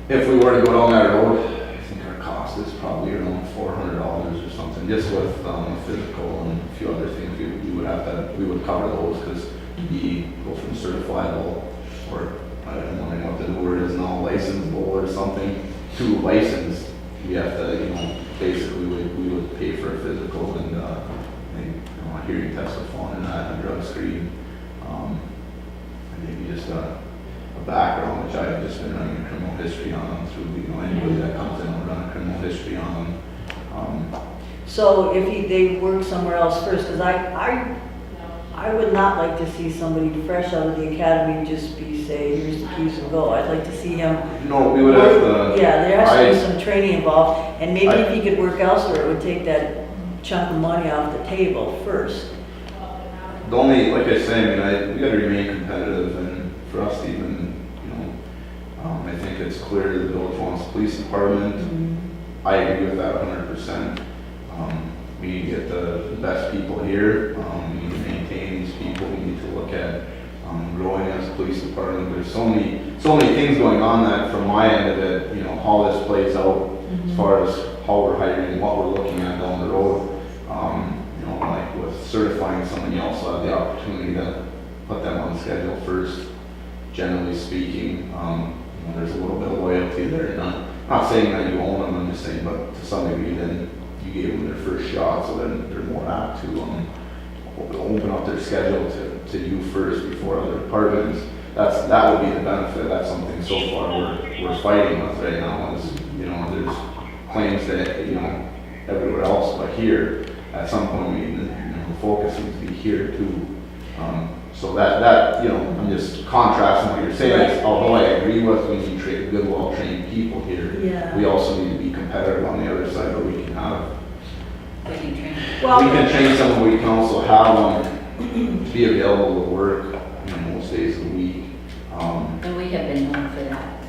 if we were to go down that road, I think our cost is probably around $400 or something, just with physical and a few other things. We would cover those, because we go from certifiable, or I don't know what the new word is now, licensable or something, to licensed. We have to, basically we would pay for a physical and a hearing test with phone and a drug screen. And maybe just a background, which I've just been running a criminal history on them through, anybody that comes in will run a criminal history on them. So if they work somewhere else first, because I would not like to see somebody fresh out of the academy just say, here's the keys and go. I'd like to see him. We would have to. Yeah, there has to be some training involved, and maybe if he could work elsewhere, it would take that chunk of money off the table first. The only, like I say, we got to remain competitive, and for us even, I think it's clear the village wants the police department. I agree with that 100%. We need to get the best people here. We need to maintain these people. We need to look at growing as a police department. There's so many things going on that from my end of it, you know, how this plays out as far as how we're hiring, what we're looking at down the road. You know, like with certifying someone, you also have the opportunity to put them on schedule first. Generally speaking, you know, there's a little bit of loyalty there. Not saying that you own them, I'm just saying, but to some degree, then you gave them their first shot, so then they're more apt to open up their schedule to you first before other departments. That would be the benefit. That's something so far we're fighting with right now. Is, you know, there's claims that, you know, everywhere else, but here at some point we, you know, the focus needs to be here too. So that, you know, I'm just contrasting what you're saying. Is, although I agree with we need good, well-trained people here, Yeah. we also need to be competitive on the other side, but we can have. We can train. Well, We can train someone, we can also have them be available to work, you know, most days of the week. And we have been known for that,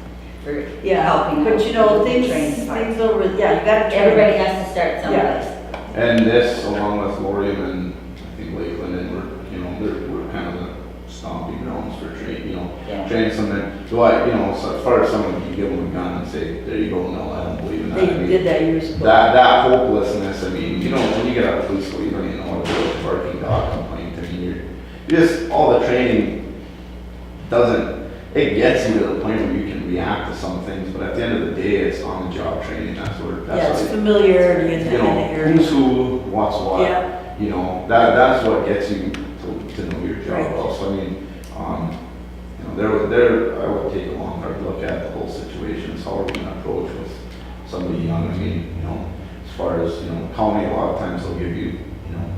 for yeah, helping. but you know, train things department. over, yeah, you gotta train. Everybody has to start someplace. And this, along with Lorium and I think Lakeland, and we're kind of the stomping grounds for Yeah. training someone. So I, you know, so as far as someone can give them a gun and say, there you go, no, I don't believe in that. I They mean, did that years ago. that hopelessness, I mean, you know, when you get out of police school, you don't even know what to do with a barking dog complaint. I mean, you're just, all the training it gets you to the point where you can react to some things, but at the end of the day, it's on the job training. Yeah, That's it's what familiarity in you the know, area. who's who, what's what. Yeah. You know, that's what gets you to know your job Right. well. So I mean, you know, I would take a long hard look at the whole situation. How are we going to approach with somebody young? I mean, you know, as far as, you know, Calumet, a lot of times they'll give you, you know,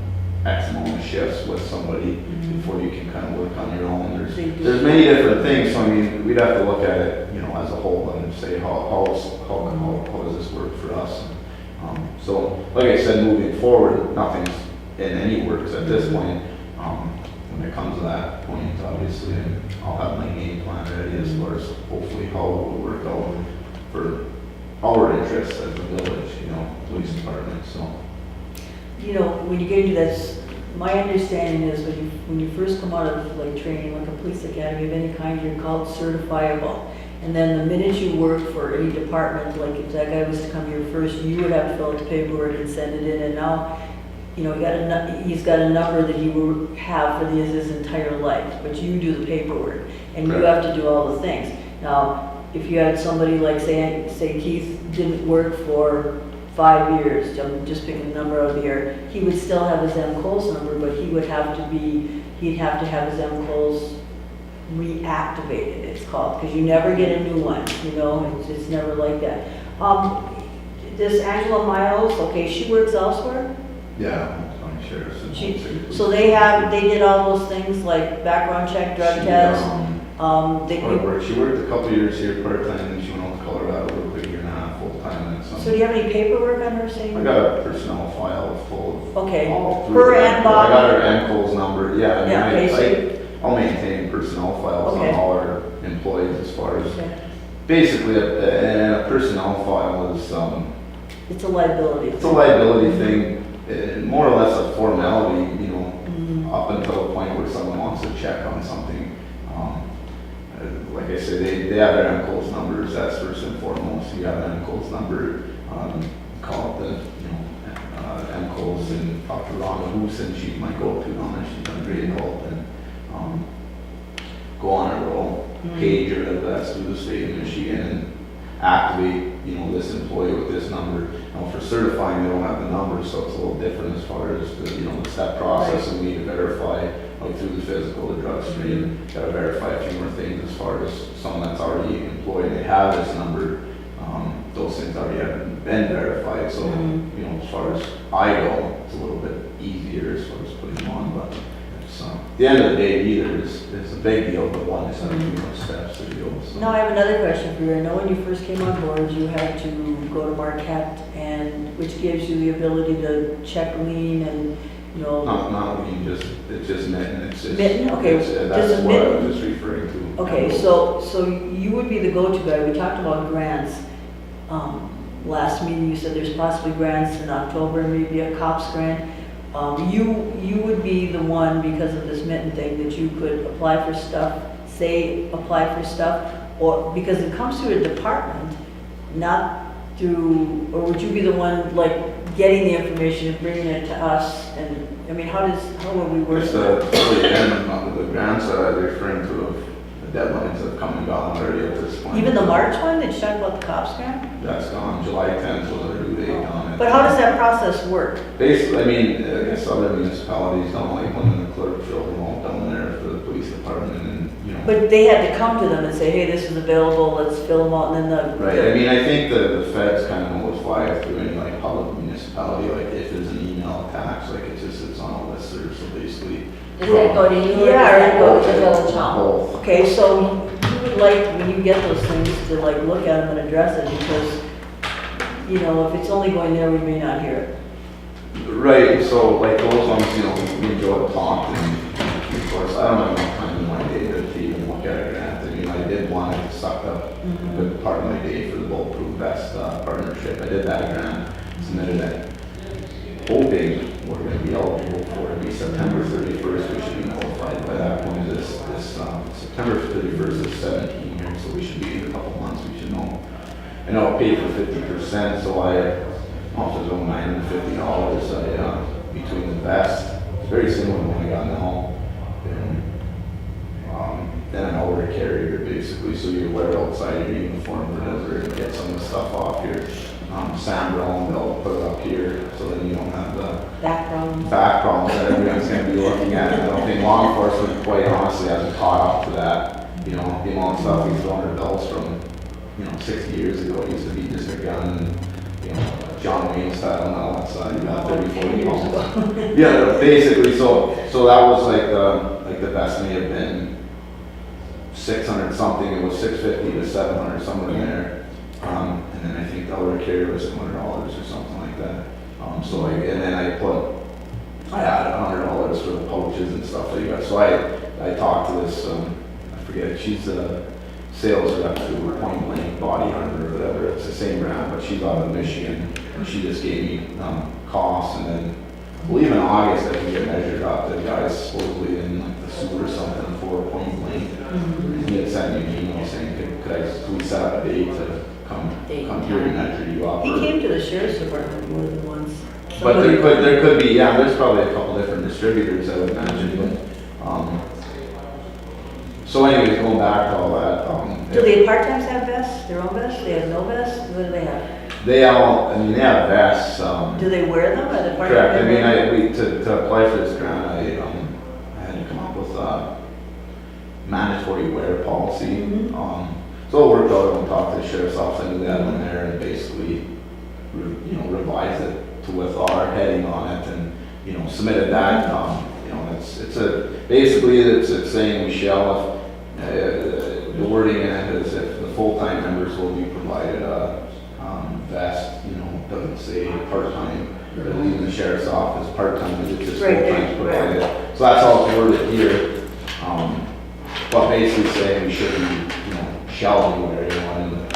X amount of shifts with somebody before you can kind of work on your own. There's many different things. So I mean, we'd have to look at it, you know, as a whole and say how does this work for us? So, like I said, moving forward, nothing's in any works at this point. When it comes to that point, obviously, and I'll have my game plan ready as far as hopefully how it will work out for our interests as a village, you know, police department. So, You know, when you get into this, my understanding is when you first come out of like training, like a police academy of any kind, you're called certifiable. And then the minute you work for any department, like if that guy was to come here first, you would have to fill out the paperwork and send it in. And now, you know, he's got a number that he will have for his entire life, but you do the paperwork and you have to do all the things. Now, if you had somebody like say Keith didn't work for 5 years, I'm just picking a number out of the air, he would still have his M-Coles number, but he'd have to have his M-Coles reactivated, it's called, because you never get a new one, you know, it's never like that. This Angela Miles, okay, she works elsewhere? yeah, I'm sure. So they did all those things like background check, drug test. She worked a couple years here part-time, and she went out to Colorado, worked a year and a half full-time. And So do you have any paperwork on her saying? I got a personnel file full of. Okay, all through her that. and Bob? I got her M-Coles number, yeah. I mean, Yeah, okay, I'll maintain personnel files Okay. on all our employees as far as, Okay. basically, a personnel file is, It's a liability. it's a liability thing, more or less a formality, you know, up until the point where someone wants to check on something. Like I said, they have their M-Coles numbers, that's first and foremost. You have an M-Coles number, call it the, you know, M-Coles, and Dr. Rhonda Hoosen, she's my go-to on it, she's done great help, and go on a little page or whatever that's through the state of Michigan and activate, you know, this employee with this number. Now for certifying, they don't have the number, so it's a little different as far as the, you know, it's that process, and we need to verify, like through the physical, the drug screen, gotta verify a few more things as far as someone that's already employed, they have this number, those things already haven't been verified, so, you know, as far as I go, it's a little bit easier as far as putting them on, but it's, at the end of the day, neither is a big deal, but one is a few more steps to go, so. Now I have another question for you. I know when you first came on board, you had to go to Marquette, and which gives you the ability to check lien and, you know. Not lean, it's just mitten, it's just. Mitten? Okay, That's just a what I mitten? was just referring to. Okay, so you would be the go-to guy. We talked about grants. last meeting, you said there's possibly grants in October, maybe a COPS grant. You would be the one, because of this mitten thing, that you could apply for stuff, apply for stuff, or, because it comes through a department, not through, or would you be the one, like, getting the information and bringing it to us? And, I mean, how would we work? It's the grants that I'm referring to, the deadlines have come and gone already at this point. Even the March one, that you talked about the COPS grant? That's gone, July 10th was our due date on it. But how does that process work? Basically, I mean, I guess other municipalities don't like when the clerk fills them all down there for the police department and, you know. But they had to come to them and say, hey, this is available, let's fill them out, and then Right, I mean, I think the feds kind of know what's fly through any like public municipality, like if there's an email attached, like it just sits on a list or so basically. Does that go to you or Yeah, does that go to the Both. village hall? Both. Okay, so you would like, when you get those things, to like look at them and address it, because, you know, if it's only going there, we may not hear it. Right, so like those ones, you know, me and Joe have talked and of course, I don't have enough time in my day to even look at a grant. I mean, I did one, I sucked up a good part of my day for the Bulletproof Vest partnership. I did that grant, submitted it, hoping we're gonna be eligible for it. It'll be September 31st, we should be notified by that point. This September 31st is 17 here, so we should be in a couple months, we should know. I know I paid for 50%, so I offered them $950 between the vest. It's very similar to one I got now. And then an outer carrier basically, so you wear it outside your uniform or whatever and get some of the stuff off your sand brown, they'll put it up here so then you don't have the Background. back problems that everyone's going to be looking at. I don't think law enforcement, quite honestly, hasn't caught up to that. You know, the amount of stuff we throw on our belts from, 60 years ago, it used to be just a gun and, John Wayne style, now it's, you got 30, 40 pounds. Yeah, basically, so that was like the best may have been 600 something, it was 650 to 700, somewhere in there. And then I think the other carrier was $100 or something like that. And then I added $100 for the pouches and stuff that you got. So I talked to this, I forget, she's a sales rep to Point Blank Body Armor or whatever. It's the same brand, but she's out of Michigan. And she just gave me costs, and then I believe in August I can get measured up. The guy's supposedly in like the sewer or something for Point Blank. And he had sent me an email saying, could we set up a date to come here and measure you up? He came to the sheriff's department more than once. But there could be, yeah, there's probably a couple different distributors, I would imagine, but, so anyways, going back to all that, Do the part-times have vests, their own vests, they have no vests, what do they have? they have vests, Do they wear them, or the part-time? correct, I mean, to apply for this grant, I had to come up with a mandatory wear policy. So it worked out, I talked to the sheriff's office, I knew that one there, and basically, revised it to with our heading on it, and, submitted that, basically, it's saying we shall, the wording in it is if the full-time members will be provided a vest, doesn't say part-time, or even the sheriff's office, part-time, it's just Right, full-time provided. So that's all it's worded here, but basically saying we should be, shall be wearing one,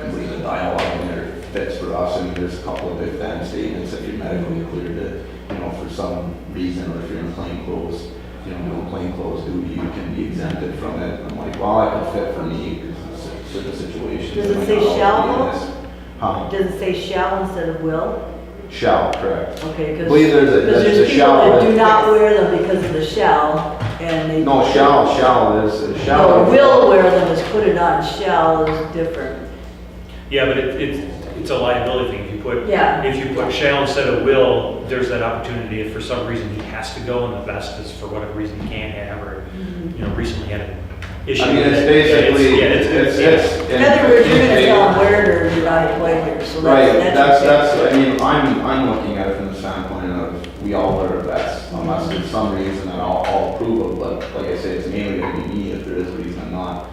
I believe the dialogue in there fits for us. I mean, there's a couple of if-then statements if you're medically cleared to, for some reason, or if you're in plain clothes, no plain clothes duty, you can be exempted from it. I'm like, well, I can fit for me, because it's certain situations. Does it that say might not shall, be in though? this. Huh? Does it say shall instead of will? Shall, correct. Okay, I because believe there's there's a people shall. that do not wear them because of the shall, and they. No, shall is, shall. No, will wear them is put it on, shall is different. Yeah, but it's a liability thing. Yeah. If you put shall instead of will, there's that opportunity if for some reason he has to go and the vest is for whatever reason he can't have, or, recently had an issue. I mean, with it's it. basically, Yeah, it's. In other words, you're gonna tell them where it or you're not employed here, so Right, that's. I mean, I'm looking at it from the standpoint of, we all wear a vest, unless there's some reason that I'll approve of, but like I say, it's mainly gonna be me if there is a reason I'm not.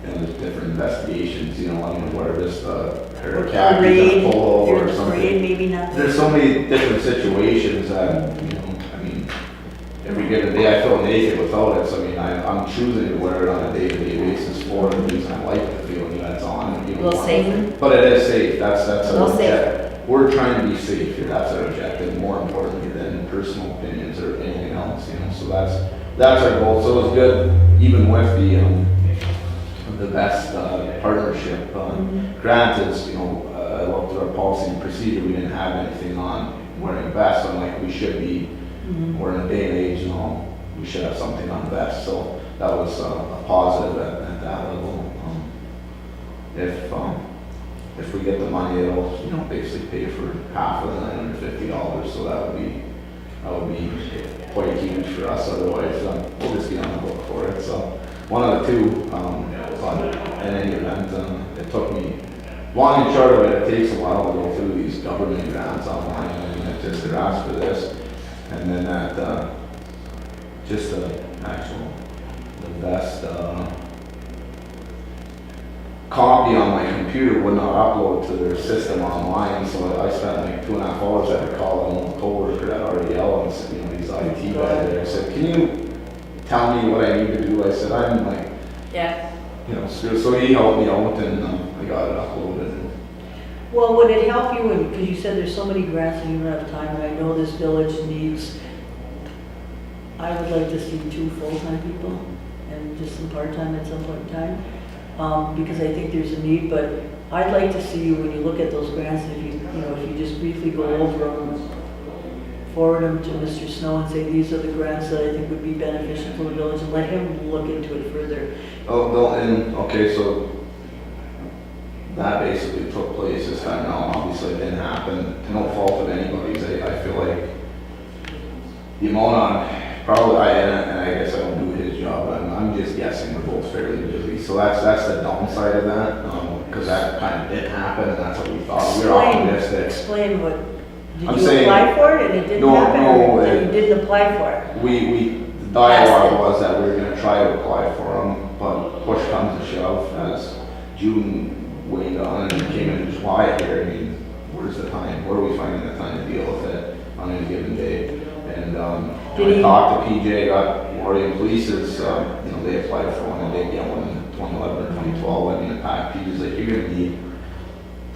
There's different investigations, I'm gonna wear just a pair of khakis and a polo or Parade, something. maybe not. There's so many different situations that, I mean, every given day I feel naked without it, so I mean, I'm choosing to wear it on a day-to-day basis for the reason I like the feeling that it's on, Little safer. But it is safe, that's our Little safer. objective. We're trying to be safe here, that's our objective, more importantly than personal opinions or anything else, you know, so that's our goal. So it was good, even with the best partnership. Granted, you know, I looked at our policy and procedure, we didn't have anything on wearing vests. I'm like, we should be, we're in a day and age, you know, we should have something on vests. So that was a positive at that level. If we get the money, it'll, you know, basically pay for half of the $950. So that would be quite huge for us. Otherwise, we'll just be on the hook for it. So one of the two. But in any event, it took me long and short of it. It takes a while to go through these government grants online, and it just to ask for this, and then that just the best copy on my computer would not upload to their system online, so I spent like 2.5 hours at the call an old coworker at RDL, and you know, he's IT guy there. I said, can you tell me what I need to do? I said, I'm like, Yeah. you know, so he helped me out, and I got it uploaded. Well, would it help you, because you said there's so many grants and you don't have time, and I know this village needs, I would like to see 2 full-time people and just some part-time at some point in time, because I think there's a need, but I'd like to see you, when you look at those grants, if you just briefly go over them, forward them to Mr. Snow and say, these are the grants that I think would be beneficial for the village, and let him look into it further. Oh, no, and, okay, so that basically took place this time. Now, obviously it didn't happen, to no fault of anybody's. I feel like the amount on, probably and I guess I don't do his job, but I'm just guessing we're both fairly busy. So that's the downside of that, because that kind of did happen, and that's what we thought. We were optimistic. Explain what, did I'm you saying- apply for it and it didn't No, happen, no, or you didn't apply for it? The dialogue was that we were gonna try to apply for them, but push comes to shove as June waned on and came into July here. I mean, where's the time? Where are we finding the time to deal with it on any given day? And when I talked to PJ, got Lori and Police's, you know, they applied for one and they get one in 2011 or 2012. I mean, the pack, PJ's like, you're gonna need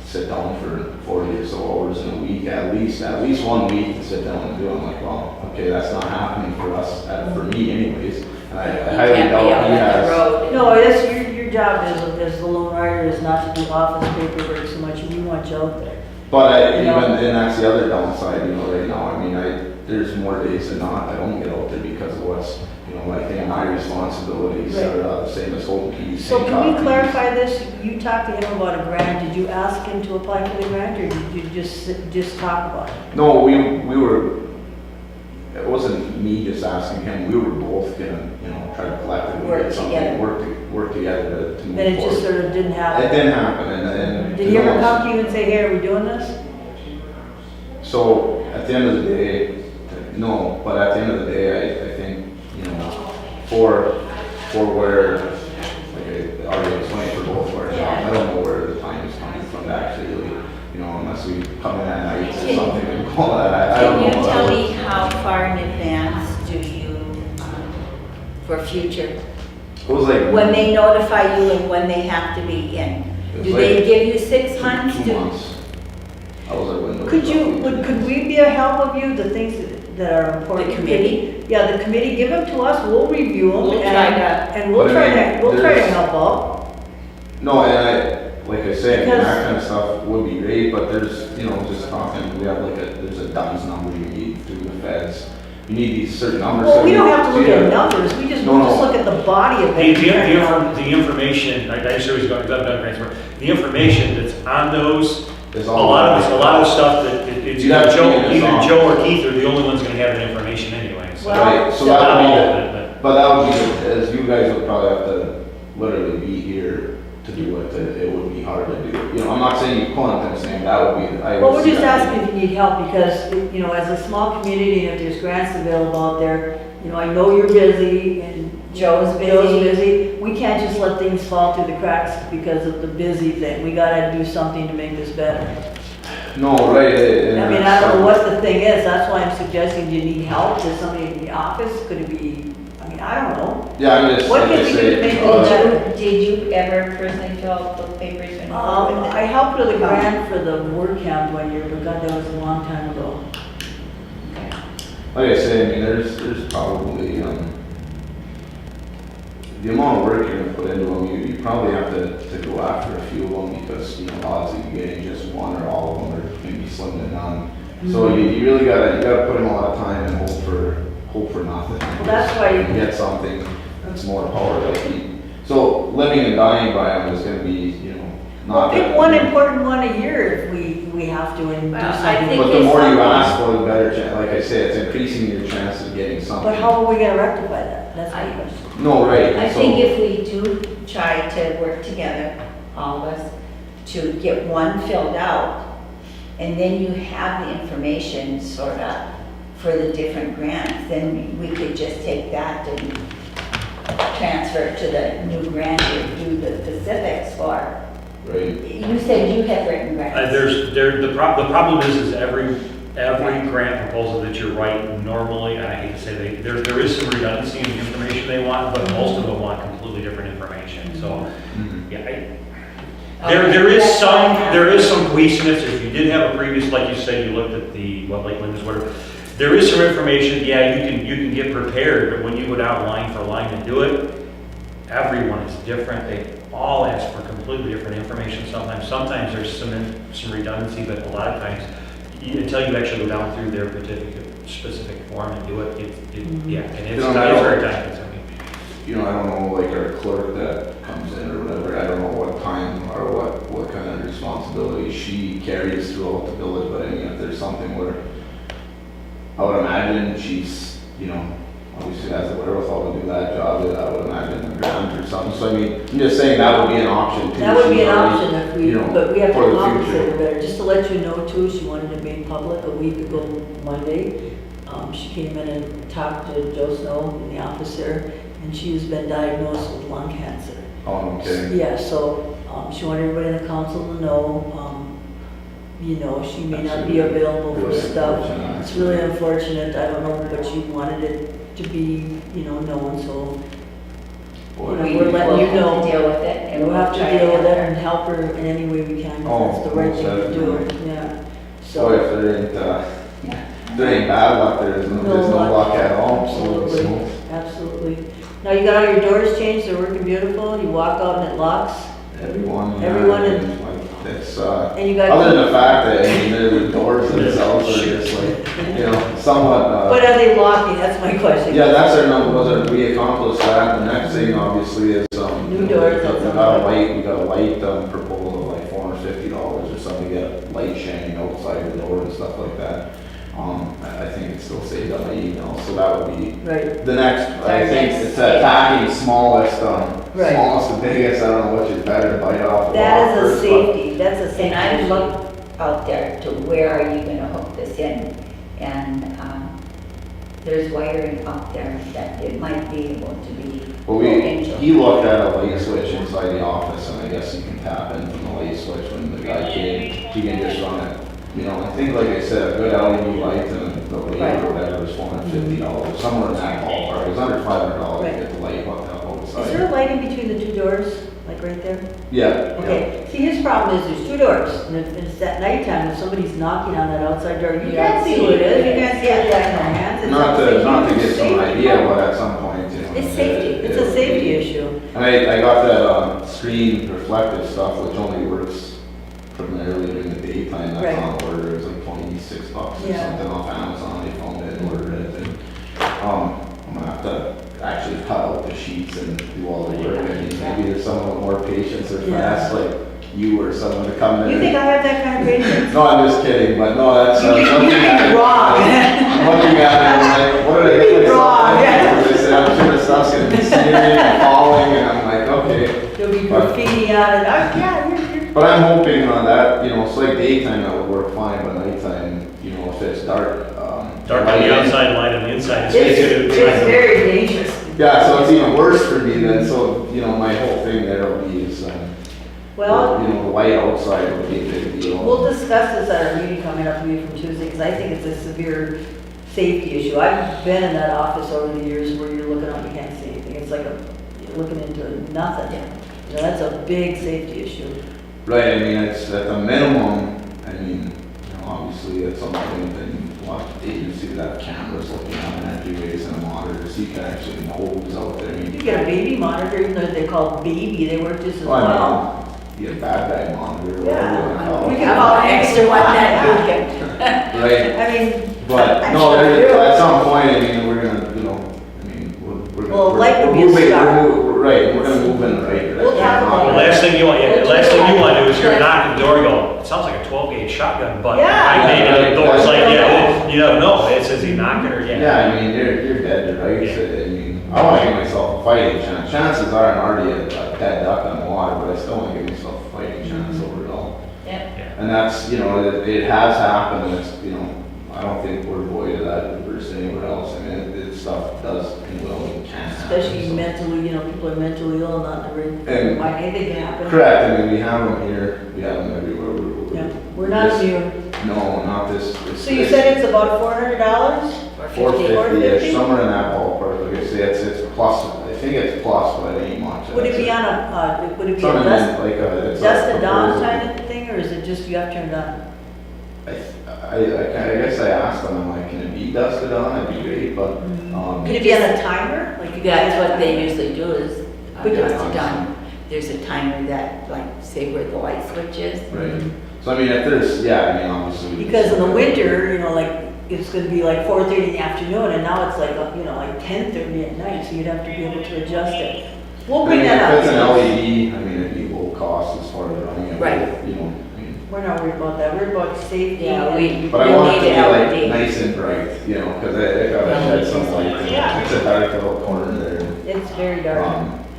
to sit down for 40 or so hours in a week, at least 1 week to sit down and do it. I'm like, well, okay, that's not happening for us, for me anyways. And I highly doubt he has. No, that's your job as the lone rider is not to do office paperwork so much, we want you out there. But You know? and that's the other downside, you know, right now. I mean, there's more days than not I don't get out there because of what's, you know, I think my responsibilities are the same as Holton Keys. So can we clarify this? You talked to him about a grant, did you ask him to apply for the grant, or did you just talk about it? No, we were, it wasn't me just asking him, we were both gonna, you know, try to collectively Work get something, together. work together to move Then it just forward. sort of didn't It happen? didn't happen, and. Did he ever come to you and say, hey, are we doing this? So, at the end of the day, no, but at the end of the day, I think, you know, for where, like I already explained, for both of our jobs, I don't know where the time is coming from to actually really, you know, unless we come in at night or something and call that, I don't know. Can you tell me how far in advance do you, for future, It was like. when they notify you and when they have to be in? It was Do like they give you 6 months? 2 months. That was our window. Could we be a help of you, the things that are important? The committee? Yeah, the committee, give them to us, we'll review them. We'll try to- And we'll But I try mean, to, there's- help out. No, and like I say, I mean, Because- that kind of stuff would be great, but there's, you know, just talking, we have like there's a DUNS number you need through the feds. You need these certain numbers. Well, so we you- don't have to look yeah. at numbers, we just No, no. look at the body of it. The information, I just always go, because I've done grants before, the information that's on those, It's a lot of the stuff that, it's You have either to figure this either out. Joe or Keith are the only ones gonna have that information anyway, so. Well, Right, so so- that That'll be would good, be, but- but that would be, as you guys would probably have to literally be here to do it, it would be hard to do. You know, I'm not saying you couldn't, I'm saying that would be, I Well, would we're see just that. asking if you need help, because, you know, as a small community, and if there's grants available out there, you know, I know you're busy, and Joe's Joe's busy. busy. We can't just let things fall through the cracks because of the busy thing. We gotta do something to make this better. No, right. I mean, I don't know what the thing is, that's why I'm suggesting, do you need help? Is somebody in the office? Could it be, I mean, I don't know. Yeah, I'm just, What like can I we do say, to make Did you ever personally fill out the papers? I helped with a grant for the word camp one year, but God, that was a long time ago. Like I say, I mean, there's probably, the amount of work you're gonna put into them, you probably have to go after a few of them because, you know, odds of you getting just one or all of them are gonna be slim to none. So you really gotta put in a lot of time and hope for nothing. Well, that's why You you, get something that's more power, like so living and dying by them is gonna be, you know, not. pick that- one important one a year if we have to and do Well, I something. think But the it's more you something- ask for, the better chance, like I say, it's increasing your chances of getting something. But how are we gonna rectify that? That's my question. No, right. I so- think if we do try to work together, all of us, to get one filled out, and then you have the information sort of for the different grants, then we could just take that and transfer it to the new grant you do the specifics for. Right. You said you have written grants. The problem is every grant proposal that you write normally, and I hate to say there is some redundancy in the information they want, but most of them want completely different information, so, yeah, there is some cohesiveness. If you did have a previous, like you said, you looked at the, Lake Linda's, whatever, there is some information, yeah, you can get prepared, but when you go down line for line to do it, everyone is different. They all ask for completely different information sometimes. Sometimes there's some redundancy, but a lot of times, until you actually go down through their specific form and do it, yeah, and it's very time consuming. You know, I don't know, like our clerk that comes in or whatever, I don't know what time or what kind of responsibility she carries throughout the village, but I mean, if there's something where I would imagine she's, you know, obviously has the wherewithal to do that job, I would imagine a grant or something. So I mean, I'm just saying that would be an option too. That would be She's an already, option if we, you know, but we have to for the compensate future. her better. Just to let you know too, she wanted to be public a week ago Monday. She came in and talked to Joe Snow in the office there, and she has been diagnosed with lung cancer. Oh, okay. Yeah, so, she wanted everybody in the council to know, you know, she may not be available for Really stuff. unfortunate. It's really unfortunate, I don't know, but she wanted it to be, you know, known, so Boy. you know, we're letting you know. We'll have to deal with it. And we'll have to try deal with it help and help her in any way we can, Oh, because that's the right most thing to do, definitely. yeah. So if So, there ain't bad luck, there's no luck at all. So absolutely, absolutely. Now you got all your doors changed, they're working beautiful, you walk out and it locks, everyone, Everyone yeah, in- like, it's, and you got. other than the fact that, I mean, the doors themselves are just like, you know, somewhat, But are they locking, that's my question. yeah, that's our number, we accomplished that. The next thing obviously is, New doors, we that's got a light proposal, like $450 or something, to get light shining outside the door and stuff like that. I think it still saved on my email, so that would be Right, the next, I Our think next it's step. attacking smallest, Right. smallest to biggest, I don't know which is better, bite off. the that is a first, but- safety, that's a safety. And I issue. looked out there to where are you gonna hook this in? And, there's wiring up there that it might be able to be. Well, hooked into. he looked at a light switch inside the office, and I guess you can tap in from the light switch when the guy came, he can just run it. You know, I think, like I said, a good LED light and the rate Right. or whatever is $450, somewhere in that ballpark, it was under $500 to get the light hooked up Is there a outside. light in between the two doors, like right there? Yeah, yeah. Okay, see, his problem is there's two doors, and if it's at nighttime, if somebody's knocking on that outside door, you can't see who it is, you can't see it like their hands. It's Not a to huge get some safety idea, problem. but at some point, you know. It's safety, it's a safety issue. And I got that, screen reflective stuff, which only works primarily during the daytime, Right. that's on order, it was like $26 or Yeah. something off Amazon, they found it and ordered it, and, I'm gonna have to actually cut out the sheets and do all the work, I mean, maybe there's someone with more patience or Yeah. finesse, like you or someone to come in. You think I have that kind of patience? No, I'm just kidding, but no, that's, You looking at it. wrong. I'm looking at it, and I'm like, what did I You're get myself wrong, into? yeah. They said, I'm sure the stuff's gonna be smearing and falling, and I'm like, okay. There'll be graffiti on it, yeah, you're. But I'm hoping on that, you know, it's like daytime that would work fine, but nighttime, you know, if it's dark. Dark on the outside, light on the inside. It's very dangerous. Yeah, so it's even worse for me then, so, you know, my whole thing there will be is, Well, you know, the light outside would be a big deal. we'll discuss this at our meeting coming up, maybe from Tuesday, because I think it's a severe safety issue. I've been in that office over the years where you're looking up, you can't see anything. It's like you're looking into nothing. You know, that's a big safety issue. Right, I mean, it's at the minimum, I mean, obviously at some point, then you want the agency to have cameras looking at an entryways and a monitor, so you can actually know who's out there. I mean, You get a baby monitor, even though they're called baby, they work just as Well, well. you get a bad guy monitor, or Yeah. whatever you call We it. can call it Extra one that you yeah. can. Right, I mean, but, no, at some point, I mean, we're gonna, I mean, we're. Well, we're- light would be a we're moving- start. Right, we're gonna move in the right direction. We'll talk about The it. last thing you want, yeah, the last thing you want to do is hear a knock at the door, and go, it sounds like a 12-gauge shotgun, but Yeah. I made it, the door's like, Yeah. yeah, you don't know, it says he knocking or, yeah. Yeah, I mean, you're dead to rights. I mean, I want to give myself a fighting chance. Chances are I'm already a dead duck on the water, but I still want to give myself a fighting chance over it all. Yep. And that's, it has happened, and it's, I don't think we're void of that versus anywhere else. I mean, stuff does and will and can happen. especially so. mentally, people are mentally ill, not the right, And- why anything can happen. Correct, I mean, we have them here, we have them everywhere. Yeah, we're not This- immune. No, not this. So you said it's about $400? Four fifty-ish, 450? somewhere in that ballpark, like I say, it's plus, I think it's plus, but it ain't much. Would it be on a, would it be It's a on dust, it's dust a to dawn proposal. kind of thing, or is it just you have to turn it on? I guess I asked them, I'm like, can it be dusted on? That'd be great, but, Could it be on a timer? Like you could That's have what a they timer? usually do is, Which when it's one? done, there's a timer that, like, say where the light switch is. right. So I mean, if there's, yeah, I mean, obviously. Because in the winter, like, it's gonna be like 4:30 in the afternoon, and now it's like, like 10:30 at night, so you'd have to be able to adjust it. We'll I bring mean, that if it's an up. LED, I mean, it'd be low cost as far as running it. Right. I mean, We're not worried about that, we're about safety. Yeah, and- but I We'll want it to need be it like LED. nice and bright, because it gotta shed some light. Yeah. It's a dark little corner there. It's very dark.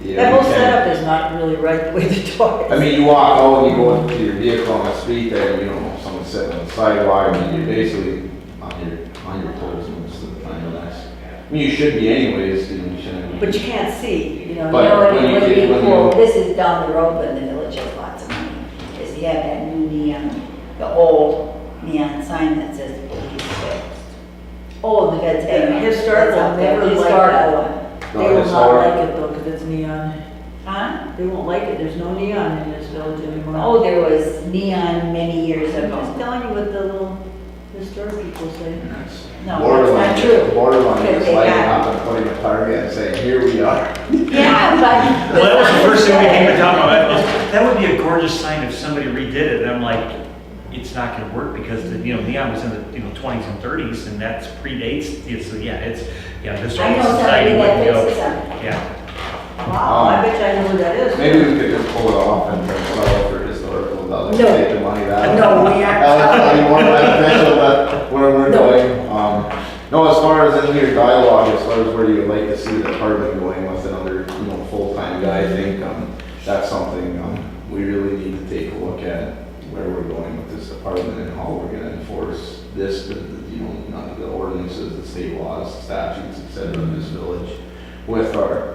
Yeah, That you whole can- setup is not really right the way the door is. I mean, you walk out and you go into your vehicle on the street there, and someone's sitting on the sidewalk, I mean, you're basically on your toes most of the time, and that's, I mean, you should be anyways, you shouldn't. But you can't see, You But know, when and you it would get- be when cool, you- this is down the road, but the village has lots of money. Is you have that new neon, the old neon sign that says police fixed. Oh, the That's historical out there, never like historical that. one. No, They will it's not hard. like it though, because it's neon. Huh? They won't like it, there's no neon in this village anymore. Oh, there was neon many years I'm ago. just telling you what the little historic people say. No, Borderline- that's not true. Borderline, Because just they lighting got- up and putting a target and saying, here we are. Yeah, but. Well, that was the first thing we came to talk about, that would be a gorgeous sign if somebody redid it, and I'm like, it's not gonna work because, neon was in the, 20s and 30s, and that's predates, the I historical know society somebody that wouldn't go. fixes them. Yeah, Wow, I bet you I know who that is. Maybe we could just pull it off and sell it for historical dollars, No. take the money back. No, we aren't. That would be more beneficial than where we're No. going. No, as far as in your dialogue, as far as where you would like to see the department going with another, full-time guy, I think, that's something, we really need to take a look at where we're going with this department and how we're gonna enforce this, none of the ordinances, the state laws, statutes, et cetera, in this village. With our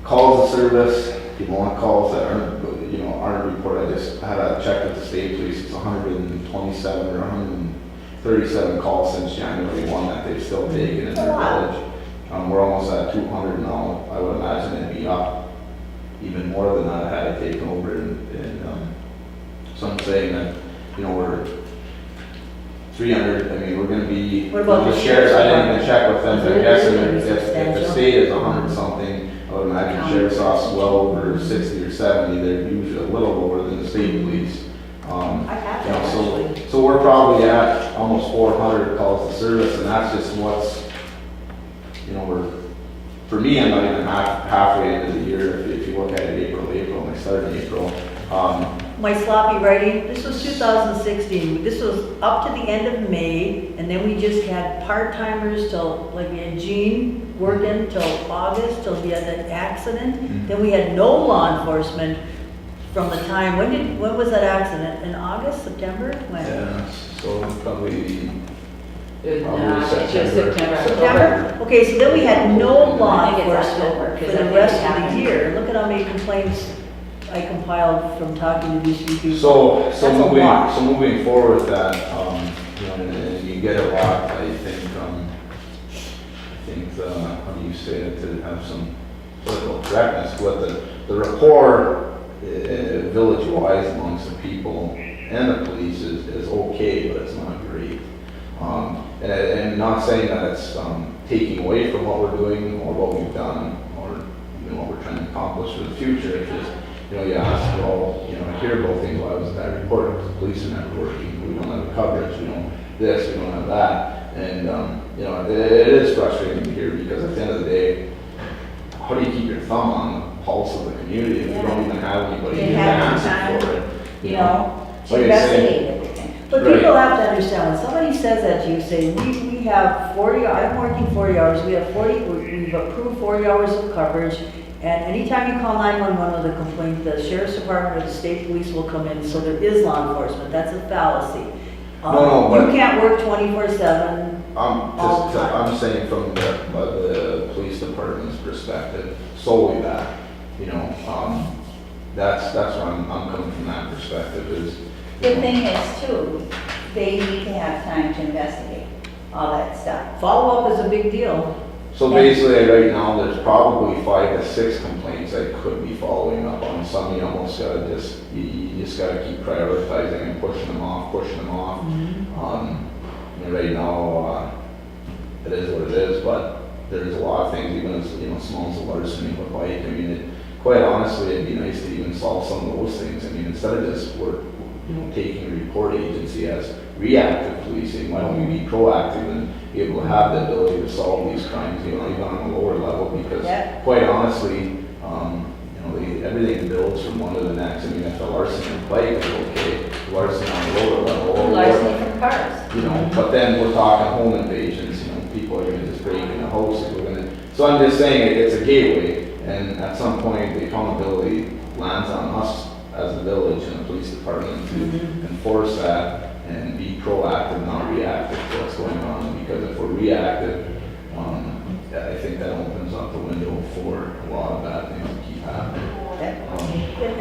calls of service, people want calls that aren't reported. I just had a check with the state police, it's 127 or 137 calls since January 1 that they've still taken in their village. We're almost at 200 now. I would imagine it'd be up even more than that had I taken over, and so I'm saying that, we're 300, I mean, we're gonna be. What about the sheriff's? I didn't even department? check with them, but I Is guess it if the substantial? state is 100 something, I would imagine sheriff's office well over 60 or 70, they're usually a little lower than the state police. I have that actually. So we're probably at almost 400 calls to service, and that's just what's, for me, I'm not even halfway into the year, if you look at it April, and I started in April. My sloppy writing, this was 2016, this was up to the end of May, and then we just had part-timers till, like we had Jean working till August, till we had the accident. Then we had no law enforcement from the time, when was that accident? In August, September? When? Yeah, so probably It was Probably not, it's just September. September, October. September? Okay, so then we had no law I think it's enforcement October, for 'cause I the think rest it of the happened. year. Look at how many complaints I compiled from talking to these few people. So That's a lot. moving forward with that, and you get a lot, I think, how do you say it, to have some political correctness, but the rapport village-wise amongst the people and the police is okay, but it's not great. And not saying that it's taking away from what we're doing or what we've done or what we're trying to accomplish for the future. It's just, you ask, well, I hear about things. Well, I report it, the police are never working. We don't have coverage. We don't this. We don't have that. And it is frustrating to hear because at the end of the day, how do you keep your thumb on the pulse of the community if you don't even have anybody They to have the answer for time, it? to Like I say- investigate everything. But Right. people have to understand, when somebody says that to you, say, we have 40, I'm working 40 hours, we have 40, we've approved 40 hours of coverage, and anytime you call 911 with a complaint, the sheriff's department or the state police will come in, so there is law enforcement, that's a fallacy. No, but- You can't work 24/7. All the time. I'm saying from the police department's perspective, solely that, that's where I'm coming from that perspective is. The thing is too, they need to have time to investigate all that stuff. Follow-up is a big deal. So basically, right now, there's probably 5 to 6 complaints I could be following up on. Some you almost gotta you just gotta keep prioritizing and pushing them off. Right now, it is what it is, but there's a lot of things, even as small as a larceny of a bike. I mean, quite honestly, it'd be nice to even solve some of those things. I mean, instead of just taking a report agency as reactive policing, why don't we be proactive and be able to have the ability to solve these crimes, even on a lower level? Because quite honestly, everything builds from one to the next. I mean, if the larceny of bike is okay, larceny on a lower level, Larceny from cars. but then we're talking home invasions, people are gonna just break in the house, so I'm just saying it's a gateway, and at some point, the accountability lands on us as a village and the police department to enforce that and be proactive, not reactive to what's going on, because if we're reactive, I think that opens up the window for a lot of bad things to keep happening.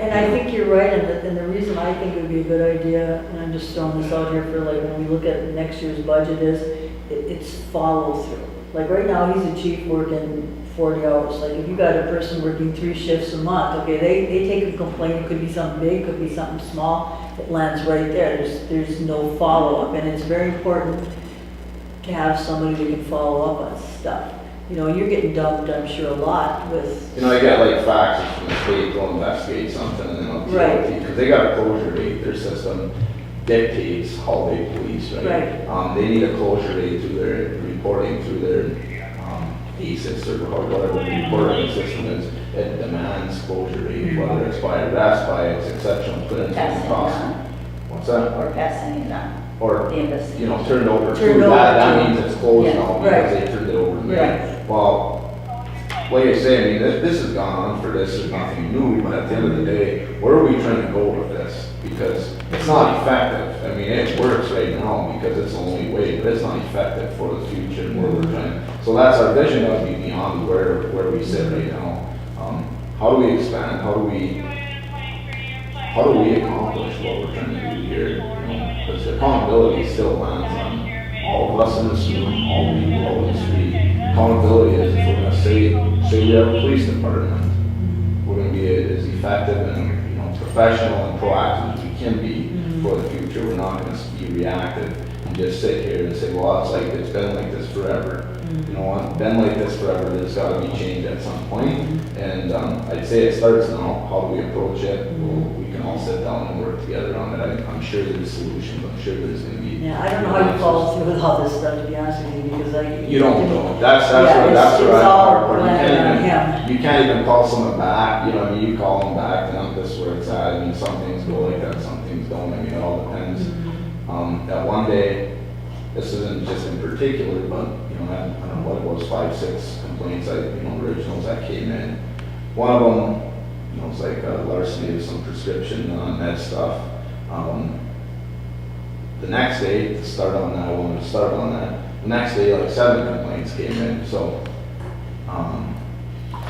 And I think you're right, and the reason I think it would be a good idea, and I'm just throwing this out here for when we look at next year's budget is, it's follow through. Like right now, he's a chief working 40 hours. Like if you got a person working 3 shifts a month, okay, they take a complaint, it could be something big, could be something small, it lands right there. There's no follow-up, and it's very important to have somebody that can follow up on stuff. You're getting dumped, I'm sure, a lot with. I get faxes from the state to investigate something and then I'll Right. because they got a closure date, their system dictates holiday police, right? Right. They need a closure date through their reporting, through their ASIS or whatever the reporting system is. It demands closure date, whether it's by arrest, by its exceptional clearance and cost. What's that? Or passing it on. Or, The investigation. turned over Turned to, over that to- means it's closed Yeah. now Right. because they turned it over to me. Right. Well, like I say, I mean, this has gone on for this is nothing new, but at the end of the day, where are we trying to go with this? Because it's not effective. I mean, it works right now because it's the only way, but it's not effective for the future and where we're trying. So that's our vision of be beyond where we sit right now. How do we expand? How do we accomplish what we're trying to do here? Because the accountability still lands on all of us in this room, all the people out in the street. Accountability is if we're going to say we have a police department, we're going to be as effective and professional and proactive as we can be for the future. We're not going to be reactive and just sit here and say, well, it's been like this forever. It's been like this forever. There's got to be change at some point. And I'd say it starts now. How do we approach it? Well, we can all sit down and work together on it. I'm sure there's solutions. I'm sure there's going to be. Yeah, I don't know how you follow through with all this stuff, to be honest with you, because You don't know. That's it's where all I'm. landed on him. You can't even call someone back. You call them back, and this is where it's at. I mean, some things go like that, some things don't. I mean, it all depends. That one day, this isn't just in particular, but I don't know what it was, 5, 6 complaints, originals that came in. One of them, was like larceny of some prescription med stuff. The next day, to start on that, I wanted to start on that. The next day, like 7 complaints came in. So,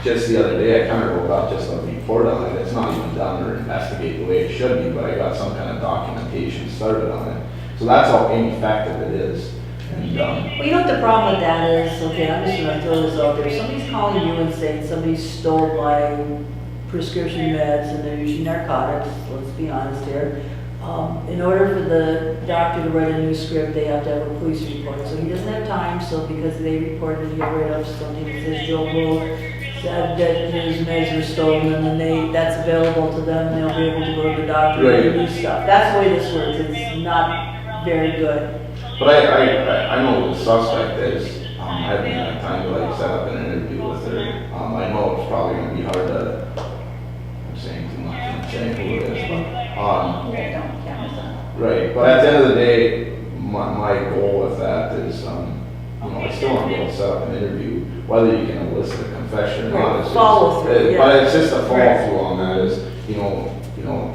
just the other day, I kind of wrote out just a report on it. It's not even done or investigated the way it should be, but I got some kind of documentation started on it. So that's how ineffective it is. And, Well, what the problem with that is, okay, I'm just gonna throw this out there, somebody's calling you and saying somebody stole my prescription meds and they're using narcotics, let's be honest here. In order for the doctor to write a new script, they have to have a police report. So he doesn't have time, so because they reported, he write up something that says Joe Blow said that his meds were stolen, and then that's available to them, and they'll be able to go to the doctor and do stuff. That's the way this works. It's not very good. But I know who the suspect is. I haven't had time to like set up an interview with her. I know it's probably gonna be hard to, I'm saying too much, I'm saying who it is, but, right, but at the end of the day, my goal with that is, I still want to be able to set up an interview, whether you can elicit a confession or not. It's just- Follow through, But yeah. it's just a follow through on that is,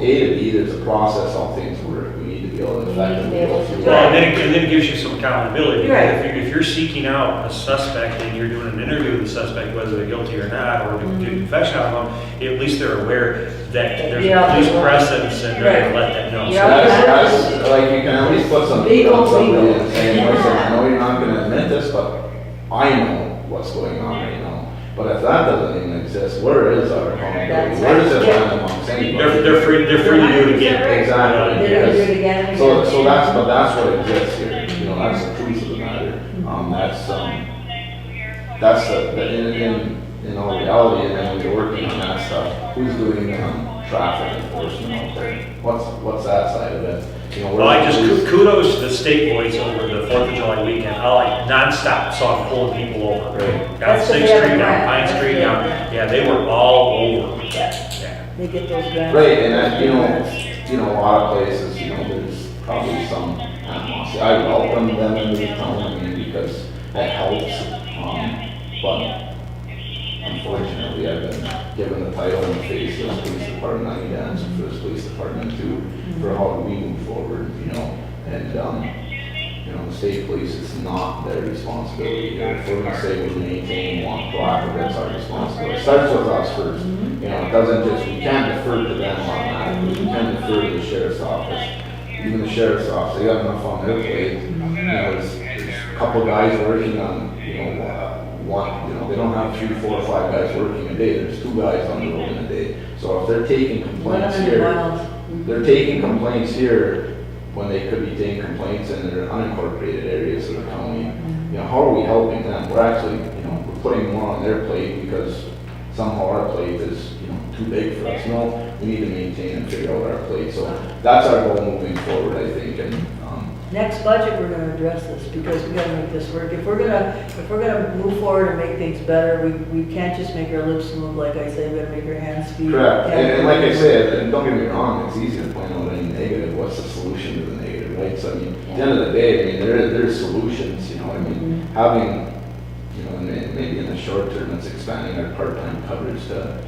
A to B, there's a process how things work. We need to be able to effectively go through. Well, and then it gives you some accountability. Right. If you're seeking out a suspect and you're doing an interview with the suspect, whether they're guilty or not, or do confession out of them, at least they're aware that there's Yeah. police presence and they're gonna let that know. Yeah. That's, like, you can at least put some meat on somebody and say, listen, I know you're not gonna admit this, but I know what's going on right now. But if that doesn't even exist, where is our accountability? Where is it land amongst anybody? They're free to do it again. Exactly, They're gonna do it yes. again and So again. that's what exists here, that's the truth of the matter. That's in all reality, and then when you're working on that stuff, who's doing, traffic enforcement out there? What's that side of it? Well, I just kudos to the state boys over the 4th of July weekend. I like nonstop saw them pulling people over. Right. Down That's 6th what they have Street, in down Grant. Pine That's Street, what down, they have. yeah, they were all over. Yeah. Yeah. They get those grants. Right, and that, a lot of places, there's probably some animosity. I welcome them into the town, because that helps. But unfortunately, I've been given the title in the face of this police department. I need to answer for this police department too, for how we move forward, and, the state police, it's not their responsibility here. If we're gonna say we maintain one block, that's our responsibility. It starts with us first. It doesn't just, we can't defer to them automatically. We can't defer to the sheriff's office. Even the sheriff's office, they got enough on their plate. There's a couple guys working on, they don't have 3, 4, 5 guys working a day. There's 2 guys on the road in a day. So if they're taking complaints 100 here, miles. they're taking complaints here when they could be taking complaints in their unincorporated areas of the county. How are we helping them? We're actually, we're putting more on their plate because somehow our plate is, too big for us. No, we need to maintain and figure out our plate. So that's our goal moving forward, I think. And Next budget, we're gonna address this, because we gotta make this work. If we're gonna move forward and make things better, we can't just make our lips move, like I say, we gotta make our hands speak. correct. And like I said, and don't get me wrong, it's easy to point out any negative. What's the solution to the negative, right? So at the end of the day, there's solutions. Having, maybe in the short term, it's expanding our part-time coverage to,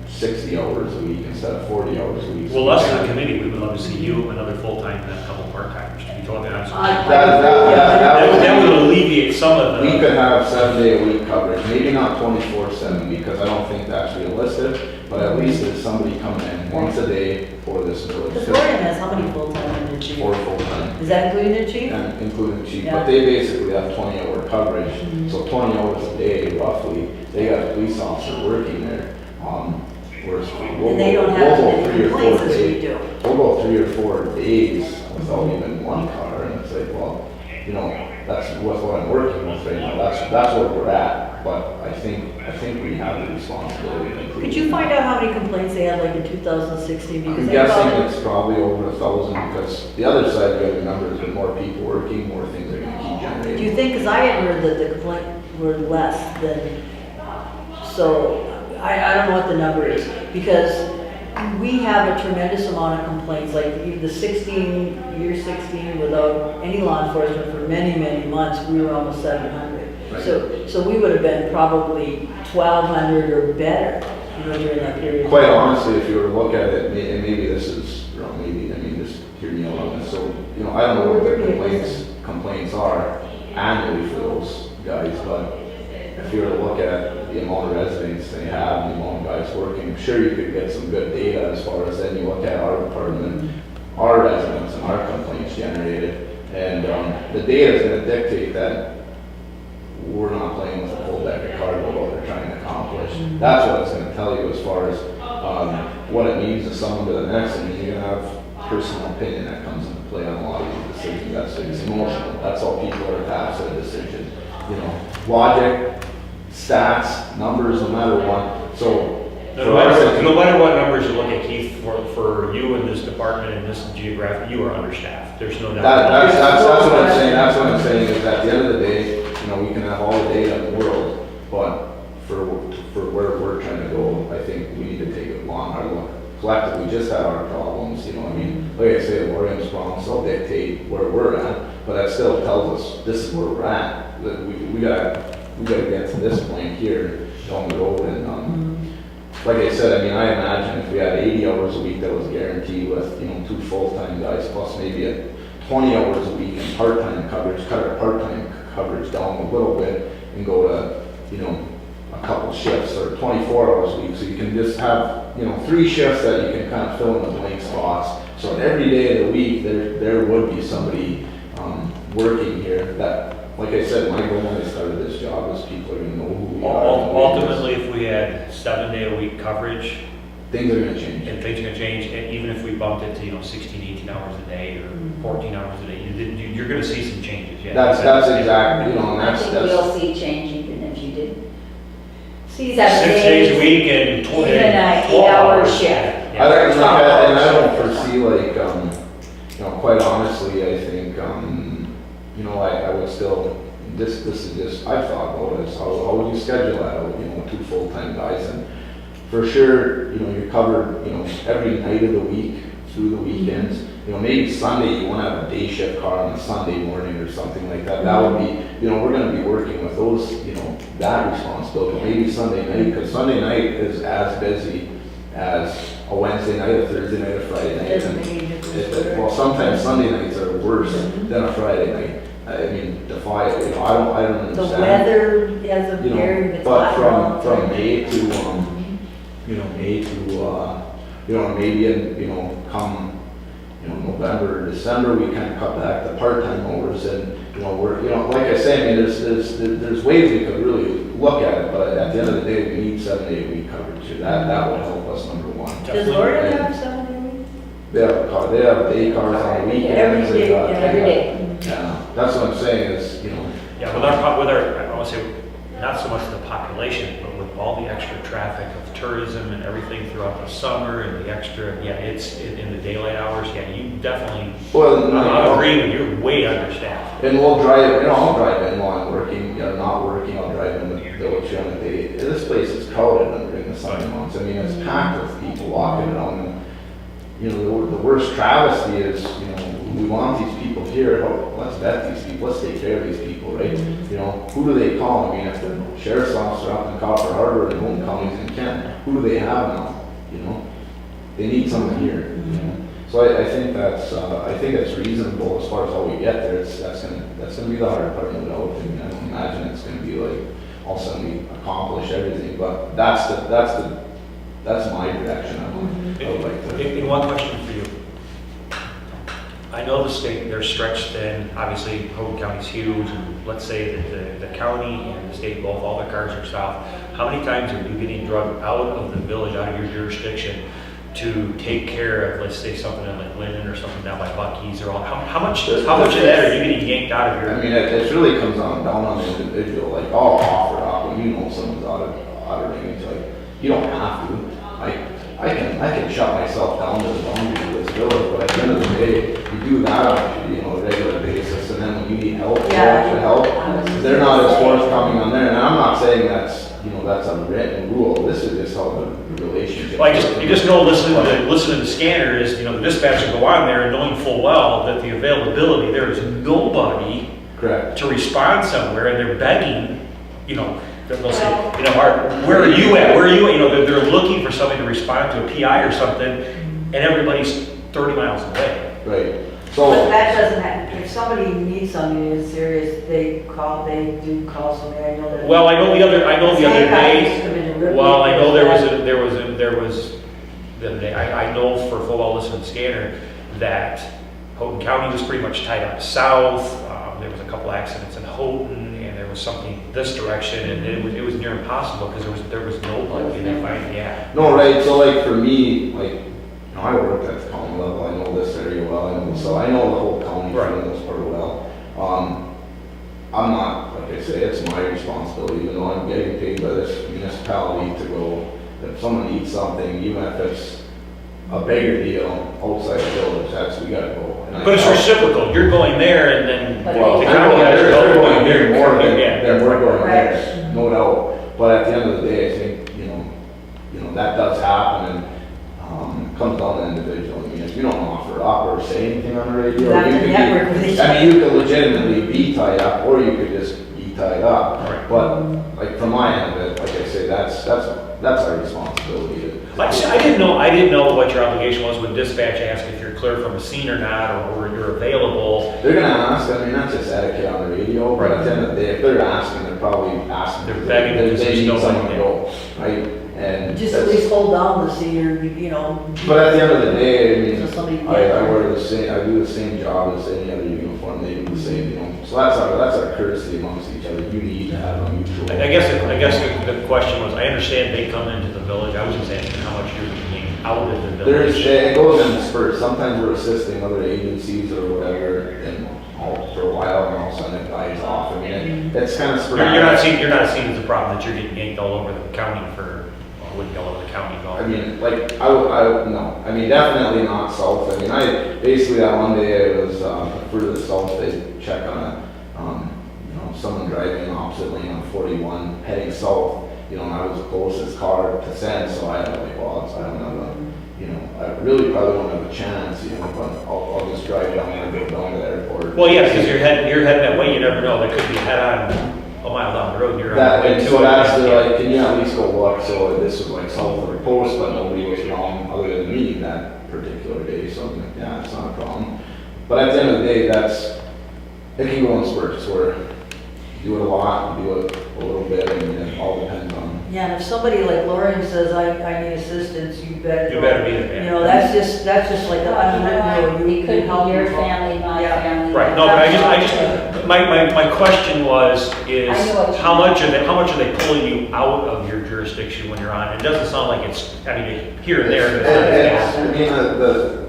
60 hours a week instead of 40 hours a week. Well, us as a committee, we would love to see you, another full-time, and a couple part-timers, to be totally honest with you. That would alleviate some of We the, could have 7-day-a-week coverage, maybe not 24/7, because I don't think that's realistic, but at least there's somebody coming in once a day for this village. The Florian has how many full-time in the chief? 4 full-time, Is that including the chief? and including chief, Yeah. but they basically have 20-hour coverage, so 20 hours a day roughly, they got a police officer working there. Whereas And they don't have as many complaints as we do. We'll go 3 or 4 days without even one car, and it's like, well, that's what I'm working with right now. That's where we're at. But I think we have the responsibility to improve. Could you find out how many complaints they had like in 2016? I'm Because they guessing probably, it's probably over 1,000, because the other side, you gotta remember, is with more people working, more things are gonna keep generating. do you think, because I had heard that the complaints were less than, so I don't know what the number is, because we have a tremendous amount of complaints, like the 16, 16, without any law enforcement for many, many months, we were almost 700. Right. So we would have been probably 1,200 or better, during that period. Quite honestly, if you were to look at it, and maybe this is, just hear me out on this. So, I don't know what the complaints are annually for those guys, but if you were to look at the amount of residents they have, the amount of guys working, I'm sure you could get some good data as far as then you look at our department, our residents and our complaints generated. And the data is going to dictate that we're not playing with a full deck of cards what they're trying to accomplish. That's what it's going to tell you as far as what it means to someone to the next, I mean, you're gonna have personal opinion that comes into play on a lot of these decisions. It's emotional. That's how people are attached to a decision. You know, logic, stats, numbers, no matter what. So, No matter what numbers you look at, Keith, for you in this department and this geographic, you are understaffed. There's no doubt. that's what I'm saying. That's what I'm saying is at the end of the day, you know, we can have all the data in the world, but for where we're trying to go, I think we need to take a long, hard look. Collectively, just had our problems, you know, I mean, like I say, Lorian's problems still dictate where we're at, but that still tells us this is where we're at. That we gotta get to this point here down the road, and like I said, I mean, I imagine if we had 80 hours a week that was guaranteed with, you know, 2 full-time guys plus maybe a 20 hours a week in part-time coverage, cut our part-time coverage down a little bit and go to, you know, a couple shifts or 24 hours a week, so you can just have, you know, 3 shifts that you can kind of fill in the blank spots. So every day of the week, there would be somebody working here that, like I said, my goal when I started this job is people are going to know who we are. Ultimately, if we had 7-day-a-week coverage, things are going to change. and things are going to change, and even if we bumped it to, you know, 16, 18 hours a day or 14 hours a day, you're going to see some changes, yeah. That's exactly, you know, and I that's, think we'll see change even if you did See, 7 6 days a week and 12 even a 12 8-hour hours. shift. Yeah. I don't foresee like, you know, quite honestly, I think, you know, I would still, this is just, I've thought about this, how would you schedule that out, you know, 2 full-time guys, and for sure, you know, you're covered, you know, every night of the week, through the weekends, you know, maybe Sunday, you wanna have a day shift car on a Sunday morning or something like that, that would be, you know, we're gonna be working with those, you know, that responsibility, maybe Sunday night, because Sunday night is as busy as a Wednesday night, a Thursday night, a Friday night. Doesn't make any difference. Well, sometimes Sunday nights are worse than a Friday night. I mean, defy it, you know, I don't The understand. weather has a You very, know, it's but hot. from May to, you know, you know, maybe in, you know, come, you know, November, December, we kind of cut back the part-time hours, and, you know, we're, you know, like I say, I mean, there's ways we could really look at it, but at the end of the day, we need 7-day-a-week coverage, that would help us, number one. Does Loretta have 7 a week? They have a car, they have day cars on the weekends. Every they day, got- yeah, every day. Yeah, that's what I'm saying is, you know, Yeah, with our, I want to say, not so much the population, but with all the extra traffic of tourism and everything throughout the summer and the extra, yeah, it's in the daylight hours, yeah, you definitely, well, I'm agreeing with you, you're way understaffed. and we'll drive, you know, I'll drive in while I'm working, you know, not working, I'll drive in the village on a day. This place is crowded during the summer months, I mean, it's packed with people walking around, and, you know, the worst travesty is, you know, we want these people here, let's vet these people, let's take care of these people, right? You know, who do they call? I mean, if the sheriff's officer up in Copper Harbor and home counties in Kent, who do they have now? You know, they need someone here, you know? So I think I think it's reasonable as far as how we get there, that's gonna be the hard part, no doubt. I mean, I don't imagine it's gonna be like, all of a sudden we accomplish everything, but that's my direction, I would like to. And one question for you. I know the state, they're stretched thin, obviously Hogan County's huge, and let's say that the county and the state, both, all the cars are south. How many times are you getting drugged out of the village, out of your jurisdiction, to take care of, let's say, something in like Linden or something down by Bucky's or all, how much of that are you getting yanked out of your? I mean, it really comes down on the individual, like, I'll offer up when you know someone's out of range, like, you don't have to. I can shut myself down to the boundary of this village, but at the end of the day, you do that on, you know, a regular basis, and then when you need help, extra help, they're not as forthcoming on there, and I'm not saying that's a written rule, this is just how the relationship. Well, you just know, listening to the scanner is, you know, the dispatcher go on there and knowing full well that the availability, there is nobody Correct. to respond somewhere, and they're begging, you know, they'll say, you know, where are you at? Where are you at? You know, they're looking for somebody to respond to a PI or something, and everybody's 30 miles away. Right. But So, that doesn't happen, if somebody needs something that's serious, they do call somebody, I know that. Well, I know the other day, well, I know there there was the other day, I know for full well listening scanner that Houghton County was pretty much tied up south. There was a couple accidents in Houghton, and there was something this direction, and it was near impossible, because there was nobody, and they find, yeah. No, right, so like for me, like, you know, I worked at the county level, I know this area well, so I know the whole county for the most part well. I'm not, like I say, it's my responsibility, even though I'm getting paid by this municipality to go, if someone needs something, even if it's a bigger deal outside the village, we gotta go. And But it's reciprocal, you're going there, and then the Well, county guys are they're going going there more than yeah. we're going there, no doubt. But at the end of the day, I think, you know, that does happen, and, it comes down to individual. I mean, if you don't offer up or say anything on the radio, You have you to could network with each I mean, you could legitimately be tied up, or you could just be tied up. Right. But, like, from my end of it, like I say, that's our responsibility to. Like, see, I didn't know what your obligation was when dispatch asked if you're clear from a scene or not, or you're available. They're gonna ask, I mean, that's just etiquette on the radio, but at the end of the day, if they're asking, they're probably asking. They're begging They because there's need nobody someone to there. go, right? And Just at that's- least hold down the senior, you know. But at the end of the day, I So somebody- mean, I wear the same, I do the same job as any other uniform, they do the same, you know. So that's our courtesy amongst each other, you need to have a mutual. I guess the question was, I understand they come into the village, I was just asking how much you're getting out of the village. It goes in spurts, sometimes we're assisting other agencies or whatever, and for a while, and all of a sudden it dies off, I mean, it's kind of sporadic. You're not seeing as a problem that you're getting yanked all over the county for, I wouldn't go over the county at all. I mean, like, no, I mean, definitely not south, I mean, basically that one day I was, further south, they check on you know, someone driving opposite lane on 41, heading south, you know, and I was the closest car to send, so I had like, well, I don't have a, you know, I really probably won't have a chance, you know, but I'll just drive down and go down to the airport. Well, yeah, because you're heading that way, you never know, there could be head on a mile down the road, you're on That, the way and to so it. that's the, like, can you at least go look, so this was like south of the post, but nobody was wrong other than me that particular day, so, yeah, it's not a problem. But at the end of the day, it can go in spurts, where you do it a lot, you do it a little bit, and it all depends on. Yeah, and if somebody like Lauren says, I need assistance, you better. You better be there. You know, that's just like an unwritten rule. It could help be your people. family, my Yeah. family. Right, no, but I just, my question was, is I know what you how mean. much are they pulling you out of your jurisdiction when you're on? It doesn't sound like it's, I mean, here and there, but it's I mean,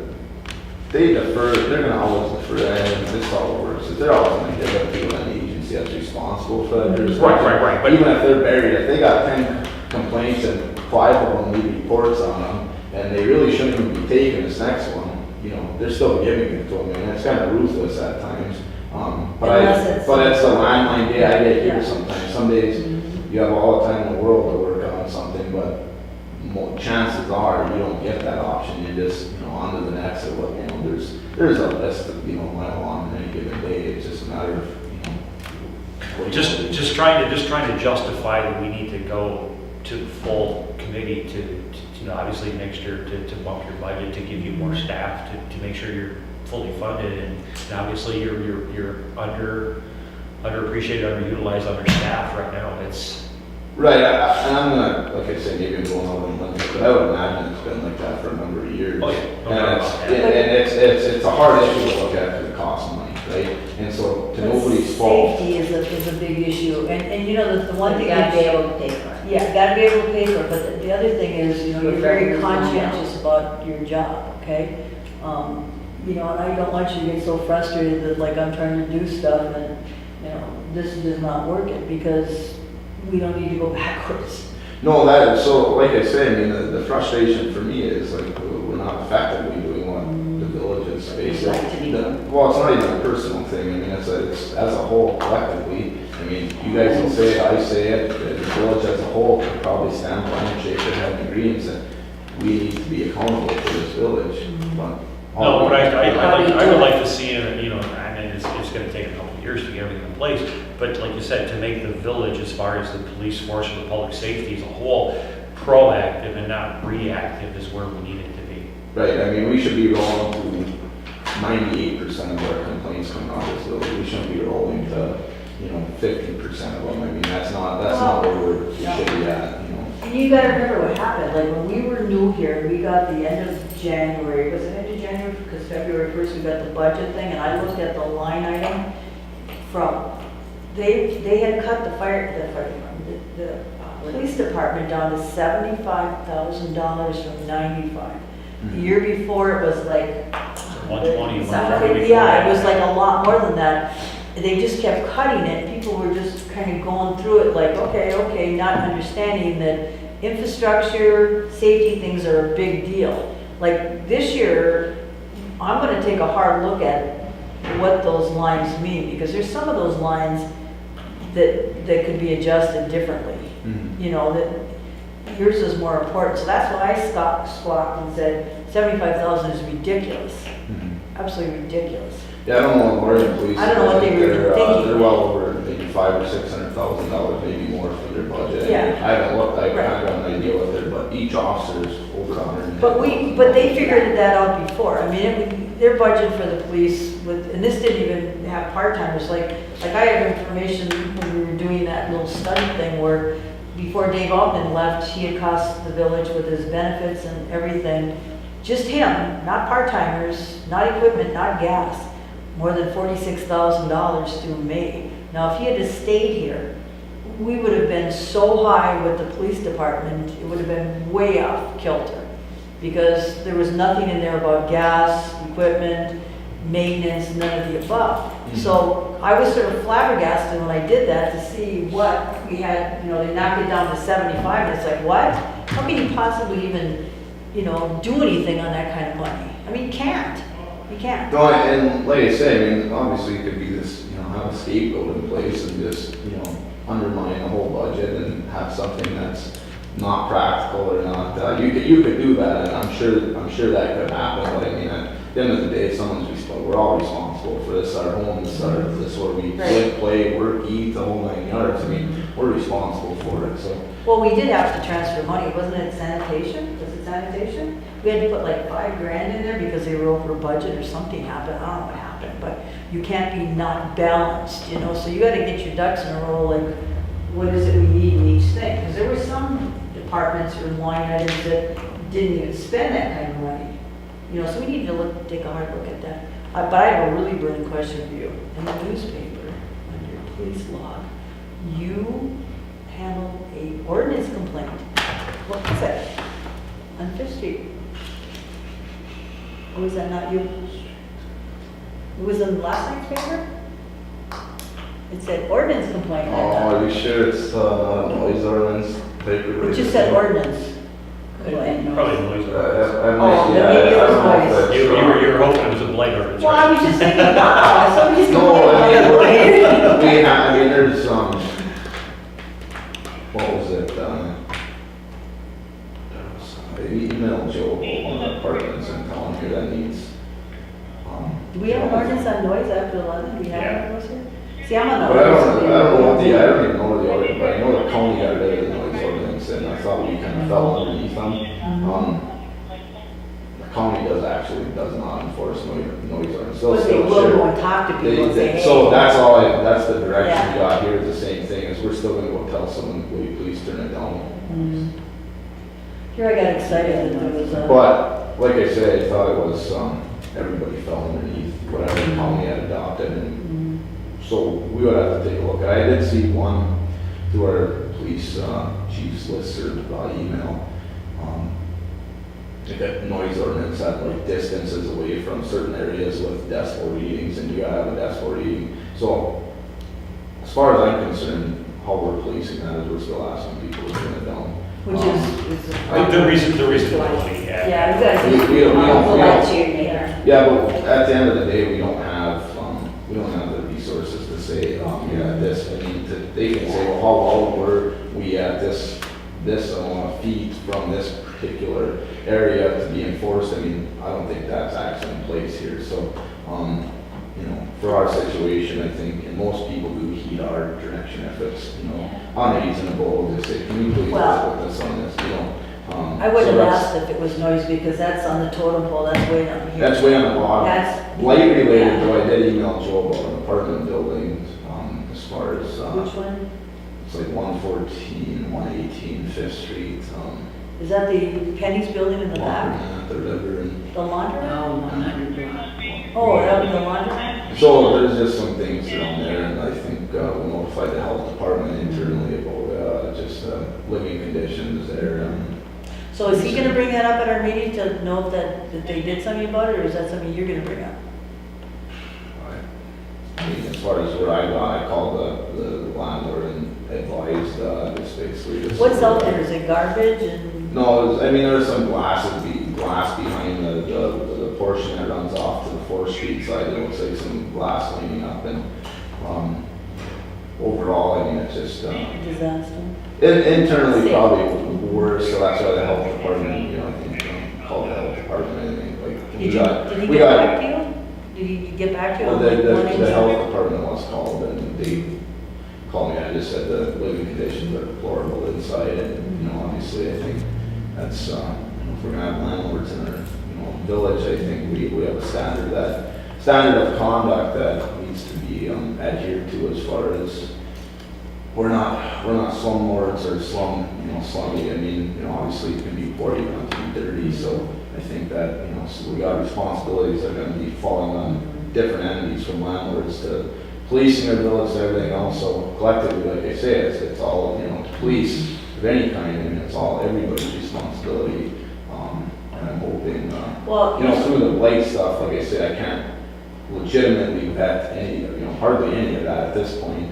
they defer, they're gonna always defer, and this is how it works, is they're always gonna give it to an agency that's responsible for that jurisdiction. Right, but- Even if they're buried, if they got 10 complaints and 5 of them leave reports on them, and they really shouldn't even be taking this next one, you know, they're still giving it to them, and it's kind of ruthless at times. Unless it's- But it's a landline day, I get Yeah. here sometimes, some days you have all the time in the world to work on something, but chances are you don't get that option, you just, you know, on to the next, or what, you know, there's a list of, you know, mile long in any given day, it's just a matter of, you know. what you want to do. just trying to justify that we need to go to the full committee to you know, obviously next year to bump your budget, to give you more staff, to make sure you're fully funded, and obviously you're underappreciated, underutilized, understaffed right now, it's. Right, and I'm gonna, like I said, maybe I'm going over the limit, but I would imagine it's been like that for a number of years. Oh, yeah. No doubt And about it's a hard issue to look at because it costs money, right? And so to nobody's fault. Safety is a big issue, and you know, the one You thing. gotta be able to pay for it. Yeah, gotta be able to pay for it, but the other thing is, you know, you're very Preferably conscientious about your job, okay? You know, and I don't want you to get so frustrated that like I'm trying to do stuff and, you know, this is not working, because we don't need to go backwards. No, so like I say, I mean, the frustration for me is like, we're not effectively doing what the village is basically. Like to be done. Well, it's not even a personal thing, I mean, it's as a whole collectively, I mean, you guys will say it, I say it, the village as a whole could probably stand by and shake their head in agreement that we need to be accountable for this village, but. No, but I would like to see, you know, I mean, it's gonna take a couple of years to get everything in place, but like you said, to make the village, as far as the police force or the public safety as a whole, proactive and not reactive is where we need it to be. Right, I mean, we should be rolling to 98% of our complaints coming out of this village, we shouldn't be rolling to, you know, 50% of them, I mean, that's not where we should be at, you know. And you gotta remember what happened, like when we were new here, we got the end of January, was it end of January? Because February 1st, we got the budget thing, and I looked at the line item from they had cut the police department down to $75,000 from 95. The year before, it was like 120, 140. yeah, it was like a lot more than that. They just kept cutting it. People were just kind of going through it like, okay, not understanding that infrastructure, safety things are a big deal. Like this year, I'm gonna take a hard look at what those lines mean, because there's some of those lines that could be adjusted differently. You know, that yours is more important. So that's why I squawked and said 75,000 is ridiculous. Absolutely ridiculous. Yeah, I don't know, Lorraine Police. I don't know what they were they're, thinking. They're well over maybe $500,000 or $600,000, maybe more for their budget. Yeah. I haven't looked, I Right. kind of got an idea what they're, but each officer's over $100,000. But they figured that out before. I mean, their budget for the police and this didn't even have part-timers. Like I have information when we were doing that little study thing where before Dave Altman left, he had cost the village with his benefits and everything, just him, not part-timers, not equipment, not gas, more than $46,000 through May. Now, if he had just stayed here, we would have been so high with the police department, it would have been way off kilter. Because there was nothing in there about gas, equipment, maintenance, none of the above. So I was sort of flabbergasted when I did that to see what we had, they knocked it down to 75, and it's like, what? How can you possibly even, do anything on that kind of money? I mean, you can't. You can't. No, and like I say, I mean, obviously it could be this, have a scapegoat in place and just, undermine the whole budget and have something that's not practical or not, you could do that, and I'm sure that could happen, but I mean, at the end of the day, we're all responsible for this, our home, this is where we live, play, work, eat, the whole 9 yards, I mean, we're responsible for it, so. Well, we did have to transfer money, wasn't it sanitation? Was it sanitation? We had to put like $5,000 in there because they were over budget or something happened, I don't know what happened, but you can't be not balanced, so you gotta get your ducks in a row, like, what is it we need in each thing? Because there were some departments or line items that didn't even spend that kind of money. So we need to take a hard look at that. But I have a really burning question for you. In the newspaper, under your police log, you handled a ordinance complaint. What was it? On 5th Street. Or was that not you? It was in last night's paper? It said ordinance complaint. Are you sure it's not a noise ordinance paper? It just said ordinance. Complaint. Probably noise. Maybe it was noise. You were hoping it was a blight ordinance. Well, I was just thinking, wow, somebody's No, complaining. I mean, there's, what was it, I emailed Joe about one of the apartments in town here that needs, Do we have an ordinance on noise after 11? Do we have one of those here? See, I'm on the. but I don't know I don't even know the ordinance, but I know the county got rid of the noise ordinance, and I thought we kind of fell underneath them. The county does not enforce noise ordinance. But they will go and talk to people and say, hey. So that's the direction we got here, is the same thing, is we're still gonna go tell someone, will you please turn it down? Here I got excited that there was a. But, like I said, I thought it was, everybody fell underneath whatever the county had adopted, and so we would have to take a look. I did see one through our police chief's listserv email. That noise ordinance at like distances away from certain areas with decibel readings, and you gotta have a decibel reading. So, as far as I'm concerned, how we're policing that is we're still asking people to turn it down. Which is. The reasonability, yeah. Yeah, you guys. We don't- We'll let you later. Yeah, but at the end of the day, we don't have the resources to say, this, I mean, they can say, well, how loud were we at this amount of feet from this particular area to be enforced. I mean, I don't think that's actually in place here, so, for our situation, I think, and most people do heed our direction if it's, unreasonable, to say, can you please work with us on this, I would so have that's- asked if it was noise because that's on the totem pole, that's way down here. That's way on the bottom. That's. Light related, though, I did email Joe about an apartment building, as far as, Which one? it's like 114, 118 5th Street, Is that the Penny's building in the back? the river and The laundry? No, 100 block. Oh, that was the laundromat? So there's just some things down there, and I think we'll notify the health department internally about just living conditions there. So is he gonna bring that up at our meeting to know that they did something about it, or is that something you're gonna bring up? I mean, as far as what I got, I called the landlord and advised, it's basically just. What's out there, is it garbage and? No, I mean, there's some glass behind the portion that runs off to the 4th Street side. It looks like some glass leaning up, and, overall, I mean, it's just, Disaster. internally probably worse, so that's why the health department, you know, I think, called the health department, and like, Did he get back to you? Did he get back to you? well, on the like wanting to- health department was called, and they called me, I just said the living conditions are deplorable inside, and, you know, obviously, I think that's, you know, if we're gonna have landlords in our, you know, village, I think we have a standard of conduct that needs to be adhered to as far as, we're not slumlords or slummy, I mean, you know, obviously it can be poor, you don't have to be dirty, so I think that, you know, so we got responsibilities that are gonna be falling on different entities, from landlords to policing our village to everything else, so collectively, like I say, it's all, you know, police of any kind, I mean, it's all everybody's responsibility, and I'm hoping, Well, you know, some of the blight stuff, like I said, I can't legitimately vet any, you know, hardly any of that at this point.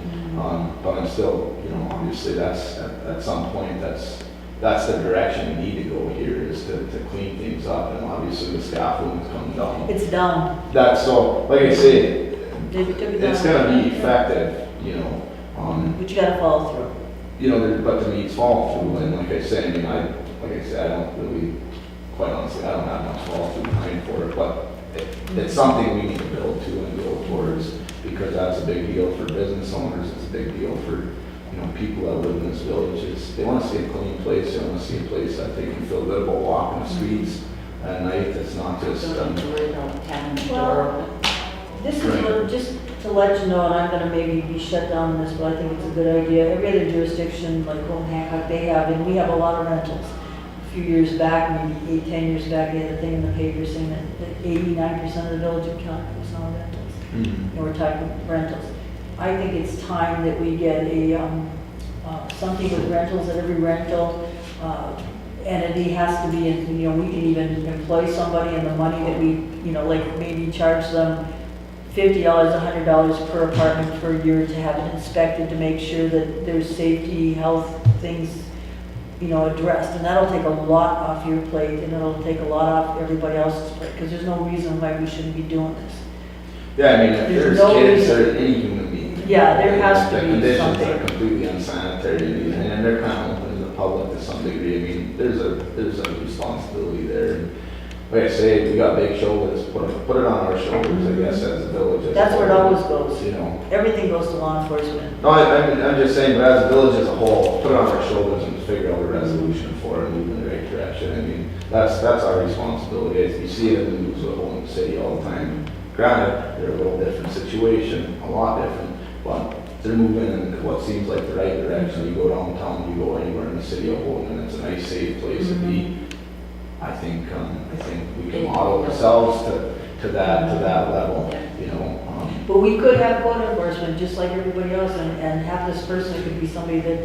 But I'm still, you know, obviously that's, at some point, that's the direction we need to go here, is to clean things up, and obviously the scaffolding's coming down. it's done. That's so, like I say, They took it it's down. gonna be effective, you know, But you gotta follow through. you know, but the needs fall through, and like I say, I mean, I don't really, quite honestly, I don't have much fall through time for it, but it's something we need to build to and go towards, because that's a big deal for business owners, it's a big deal for, you know, people that live in this village. They wanna see a clean place, they wanna see a place that they can feel good about walking the streets at night, it's not just, Don't need to worry about having the door Well, open. this is Right. just to let you know, and I'm gonna maybe be shut down on this, but I think it's a good idea. Every other jurisdiction, like Home Hancock, they have, and we have a lot of rentals. A few years back, maybe 8, 10 years back, they had a thing in the paper saying that 89% of the village of Calumet was on rentals. And we're talking rentals. I think it's time that we get something with rentals, that every rental entity has to be, you know, we can even employ somebody, and the money that we, you know, like maybe charge them $50, $100 per apartment per year to have it inspected, to make sure that there's safety, health things, you know, addressed. And that'll take a lot off your plate, and it'll take a lot off everybody else's plate, because there's no reason why we shouldn't be doing this. yeah, I mean, if There's there's no kids reason. or any human being. Yeah, there has to the be conditions something. are completely unsanitary, and they're kind of open to the public to some degree. I mean, there's a responsibility there. And like I say, we got big shoulders, put it on our shoulders, I guess, as a village. as a That's where it whole, always goes. You know. Everything goes to law enforcement. No, I'm just saying, but as a village as a whole, put it on our shoulders and figure out a resolution for it and move in the right direction. I mean, that's our responsibility. As you see it in the news of the whole city all the time. Granted, they're a little different situation, a lot different, but they're moving in what seems like the right direction. You go downtown, you go anywhere in the city of Holden, and it's a nice, safe place to be. I think we can model ourselves to that level, you know. But we could have code enforcement, just like everybody else, and have this person, could be somebody that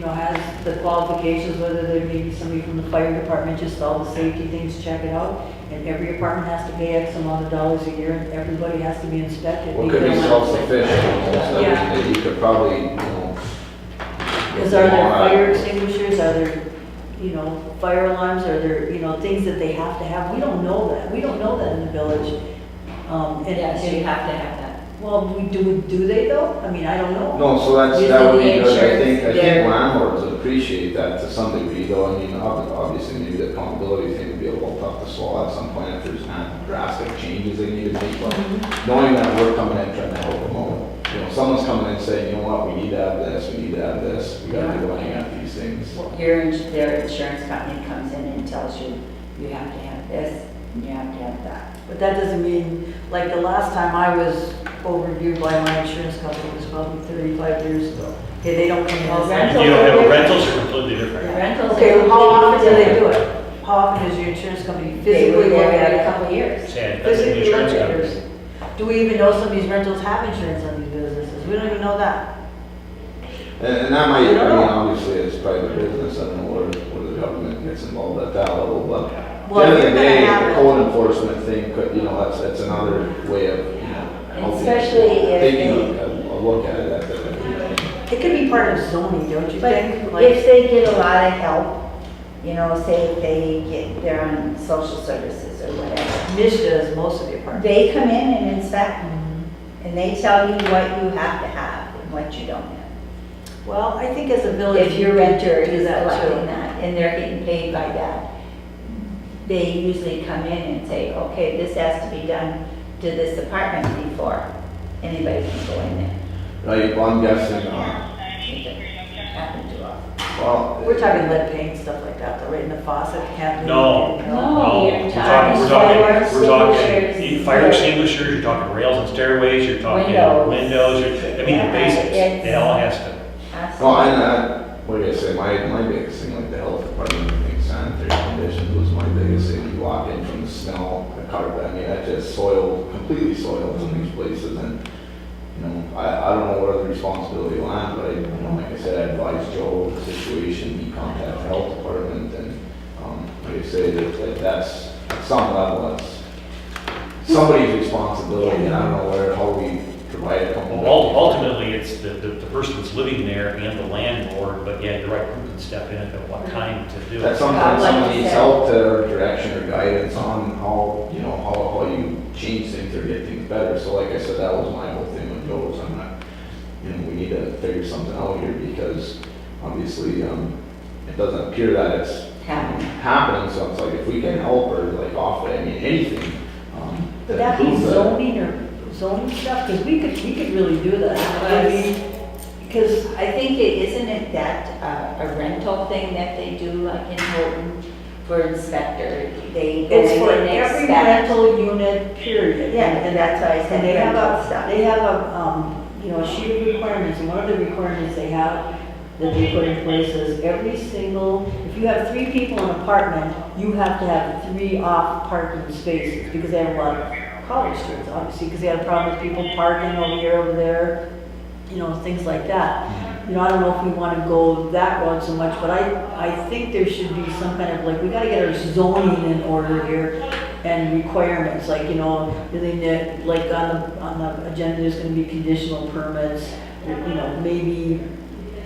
has the qualifications, whether there may be somebody from the fire department, just all the safety things, check it out. And every apartment has to pay X amount of dollars a year, and everybody has to be inspected. Well, could be self-sufficient almost, Yeah. you could probably, you know. Because are there fire extinguishers, are there, fire alarms, are there, things that they have to have? We don't know that. We don't know that in the village. Yes, you have to have that. Well, do they though? I mean, I don't know. No, so that would be Usually good, I think they're- landlords would appreciate that to some degree, though, I mean, obviously, maybe the accountability thing would be a little tough to swallow at some point if there's not drastic changes they need to make, but knowing that we're coming in trying to help them out, someone's coming in saying, you know what, we need to have this, we gotta be looking at these things. Their insurance company comes in and tells you, you have to have this, and you have to have that. But that doesn't mean, like the last time I was overviewed by my insurance company was probably 35 years ago. Okay, they don't come in. Well, and- rentals You are know, different. rentals are completely different. Rentals are Okay, how often do they do completely it? How often does your insurance company They were physically look there at every it? couple of years. Sad, that's an Physically look insurance at company. it. Do we even know some of these rentals have insurance on these businesses? We don't even know that. And that might, I I don't mean, know. obviously it's private business, I don't know where the government gets involved at that level, but at the Well, end of if the you're day, gonna have the it- code enforcement thing could, you know, that's another way of, you know, helping, Especially if taking they- a look at it at the, It could be part of zoning, don't you But think? if they get a lot of help, you know, say if they're on social services or whatever, Mich does most of the apartments. they come in and inspect, and they tell you what you have to have and what you don't have. Well, I think as a village. If your renter do is that collecting too. that, and they're getting paid by that, they usually come in and say, okay, this has to be done to this apartment before anybody can go in there. like, well, I'm guessing, It happened too often. well. We're talking lead paint, stuff like that, though, right in the faucet, can't do. No. No, No, you're we're talking talking, fire we're talking extinguishers. fire extinguishers, you're talking rails and stairways, you're talking Windows. windows, I mean, the Yeah, basics, it's- it all has to. Well, and like I say, my biggest thing, like the health department, I think sanitary conditions was my biggest thing. You walk in from the smell, the carpet, I mean, that just soiled, completely soiled in these places, and, you know, I don't know where the responsibility lands, but I, you know, like I said, I advise Joe of the situation, he contact the health department, and, like I say, that that's, at some level, that's somebody's responsibility, and I don't know how we provide a company. Well, ultimately, it's the person that's living there and the landlord, but yeah, you're right, who can step in at what time to do That it. sometimes Like someone you needs said. help to direction or guidance on how, you know, how you change things or get things better. So like I said, that was my whole thing with Joe's. I'm not, you know, we need to figure something out here because obviously, it doesn't appear that it's happening. So it's like if we can help or like offer, I mean, anything. Would that be improve that. zoning or zoning stuff? Because we could really do that. I mean, because I think isn't it that a rental thing that they do like in Houghton for inspector? They go it's in for and every inspect. rental unit, period. Yeah, and that's why I said And they have rental a, stuff. they have a, you know, a sheet of requirements, and one of the requirements they have that they put in place is every single, if you have 3 people in an apartment, you have to have 3 off parking spaces, because they have a lot of college students, obviously, because they have a problem with people parking over there, you know, things like that. You know, I don't know if we want to go that route so much, but I think there should be some kind of, like, we gotta get our zoning in order here and requirements, like, you know, really, like, on the agenda, there's gonna be conditional permits, you know, maybe,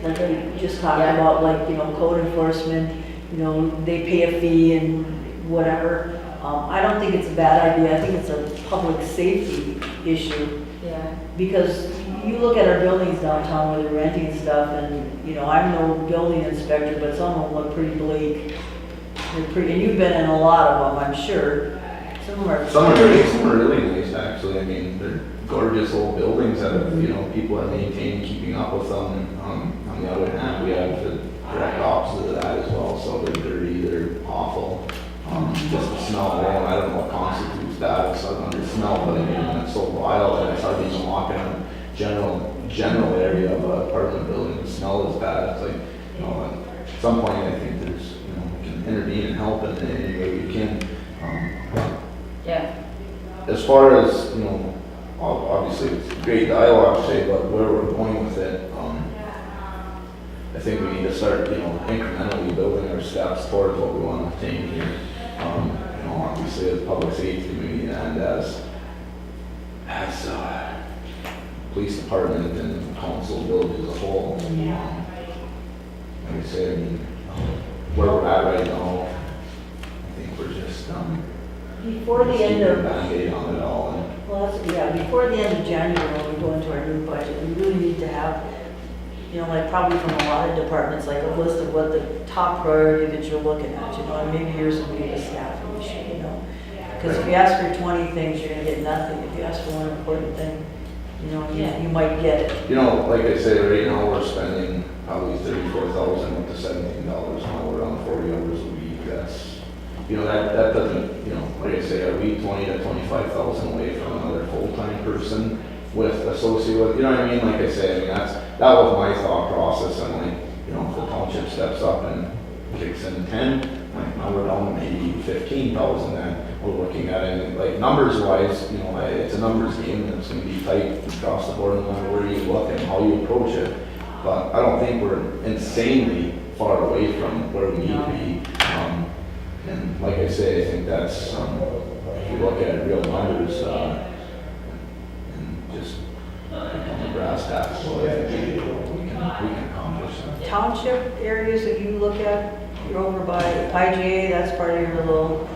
like we just talked Yeah. about, like, you know, code enforcement, you know, they pay a fee and whatever. I don't think it's a bad idea, I think it's a public safety issue. Yeah. Because you look at our buildings downtown where they're renting stuff and, you know, I'm no building inspector, but some of them look pretty bleak. They're pretty, and you've been in a lot of them, I'm sure. Some of them are. Some are really nice, actually. I mean, they're gorgeous old buildings that, you know, people are maintaining, keeping up with them. On the other hand, we have the direct opposite of that as well. So they're dirty, they're awful. Just the smell alone, I don't know what constitutes that. It's not under smell, but I mean, it's so vile that it's hard to even walk in a general area of an apartment building. The smell is bad. It's like, you know, at some point, I think there's, you know, we can intervene and help in any way we can. Yeah. As far as, you know, obviously it's great dialogue today, but where we're going with it, I think we need to start, you know, incrementally building our steps towards what we want to attain here. You know, obviously as public safety committee and as police department and council village as a whole. Like I say, I mean, where we're at right now, I think we're just, Before the end of. Band-aid on it all. And Well, that's, yeah, before the end of January, when we go into our new budget, we really need to have, you know, like probably from a lot of departments, like a list of what the top priority that you're looking at, you know, and maybe yours will be a staffing issue, you know? Because if you ask for 20 things, you're gonna get nothing. If you ask for one important thing, you know, you might get it. you know, like I say, right now we're spending probably $34,000 up to $17 an hour on 40 hours a week. That's, you know, that doesn't, you know, like I say, are we 20 to 25,000 away from another full-time person with associate with, you know what I mean? Like I say, I mean, that was my thought process. I'm like, you know, if the township steps up and kicks in 10, like, now we're down to maybe 15,000 that we're looking at, and like, numbers wise, you know, it's a numbers game, and it's gonna be tight across the board, no matter where you look and how you approach it. But I don't think we're insanely far away from where we need to be. And like I say, I think that's, if you look at real numbers, and just on the brass tacks, so I think we can accomplish that. Township areas that you look at, you're over by IGA, that's part of your little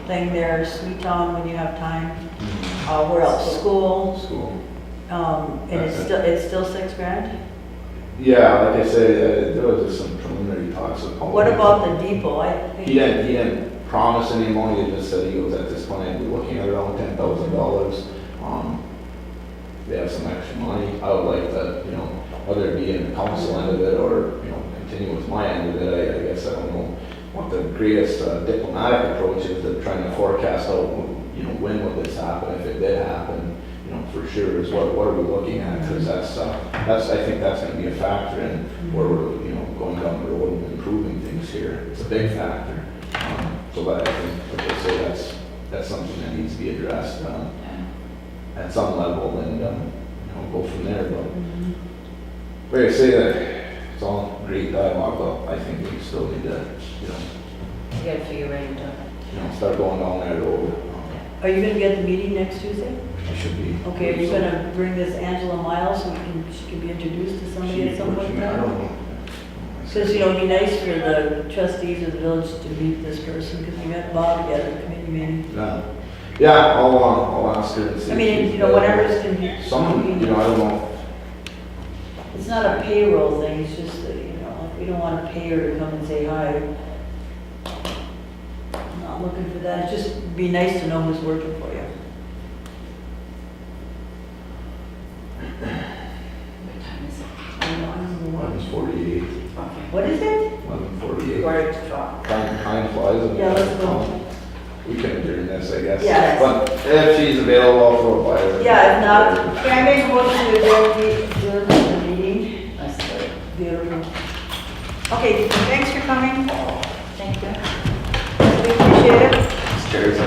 thing there, Sweet Town when you have time. Where else? School, School. and it's still $6,000? Yeah, like I said, there was just some preliminary talks with Paul. What about the depot? I think. He didn't promise any money, he just said he goes, at this point, I'd be looking at around $10,000. They have some extra money. I would like to, you know, whether it be in the council end of it or, you know, continue with my end of it, I guess I don't know what the greatest diplomatic approach is to trying to forecast out, you know, when would this happen, if it did happen, you know, for sure, is what are we looking at? Because that's, I think that's gonna be a factor in where we're, you know, going down the road and improving things here. It's a big factor. So that, I think, like I say, that's something that needs to be addressed, at some level, and, you know, go from there, but, like I say, that it's all great dialogue, but I think we still need to, you know, You gotta figure it out. you know, start going down that road. Are you gonna be at the meeting next Tuesday? I should be. Okay, are you gonna bring this Angela Miles so she can be introduced to somebody at some point? I don't know. Because, you know, it'd be nice for the trustees of the village to meet this person, because we met Bob together at committee meeting. Yeah, I'll ask her and see. I mean, you know, whatever's convenient. Some, you know, I don't know. It's not a payroll thing, it's just that, you know, we don't want to pay her to come and say hi. I'm not looking for that, it's just be nice to know who's working for you. What time is it? I don't know. 11:48. Okay. What is it? 11:48. Quarter to 12. Time flies. And Yeah, let's go. We can adjourn this, I guess. Yeah. But if she's available, I'll throw it by her. Yeah, if not, can I make a motion to adjourn the meeting? That's good. Beautiful. Okay, thanks for coming. Thank you. We appreciate it. Cheers.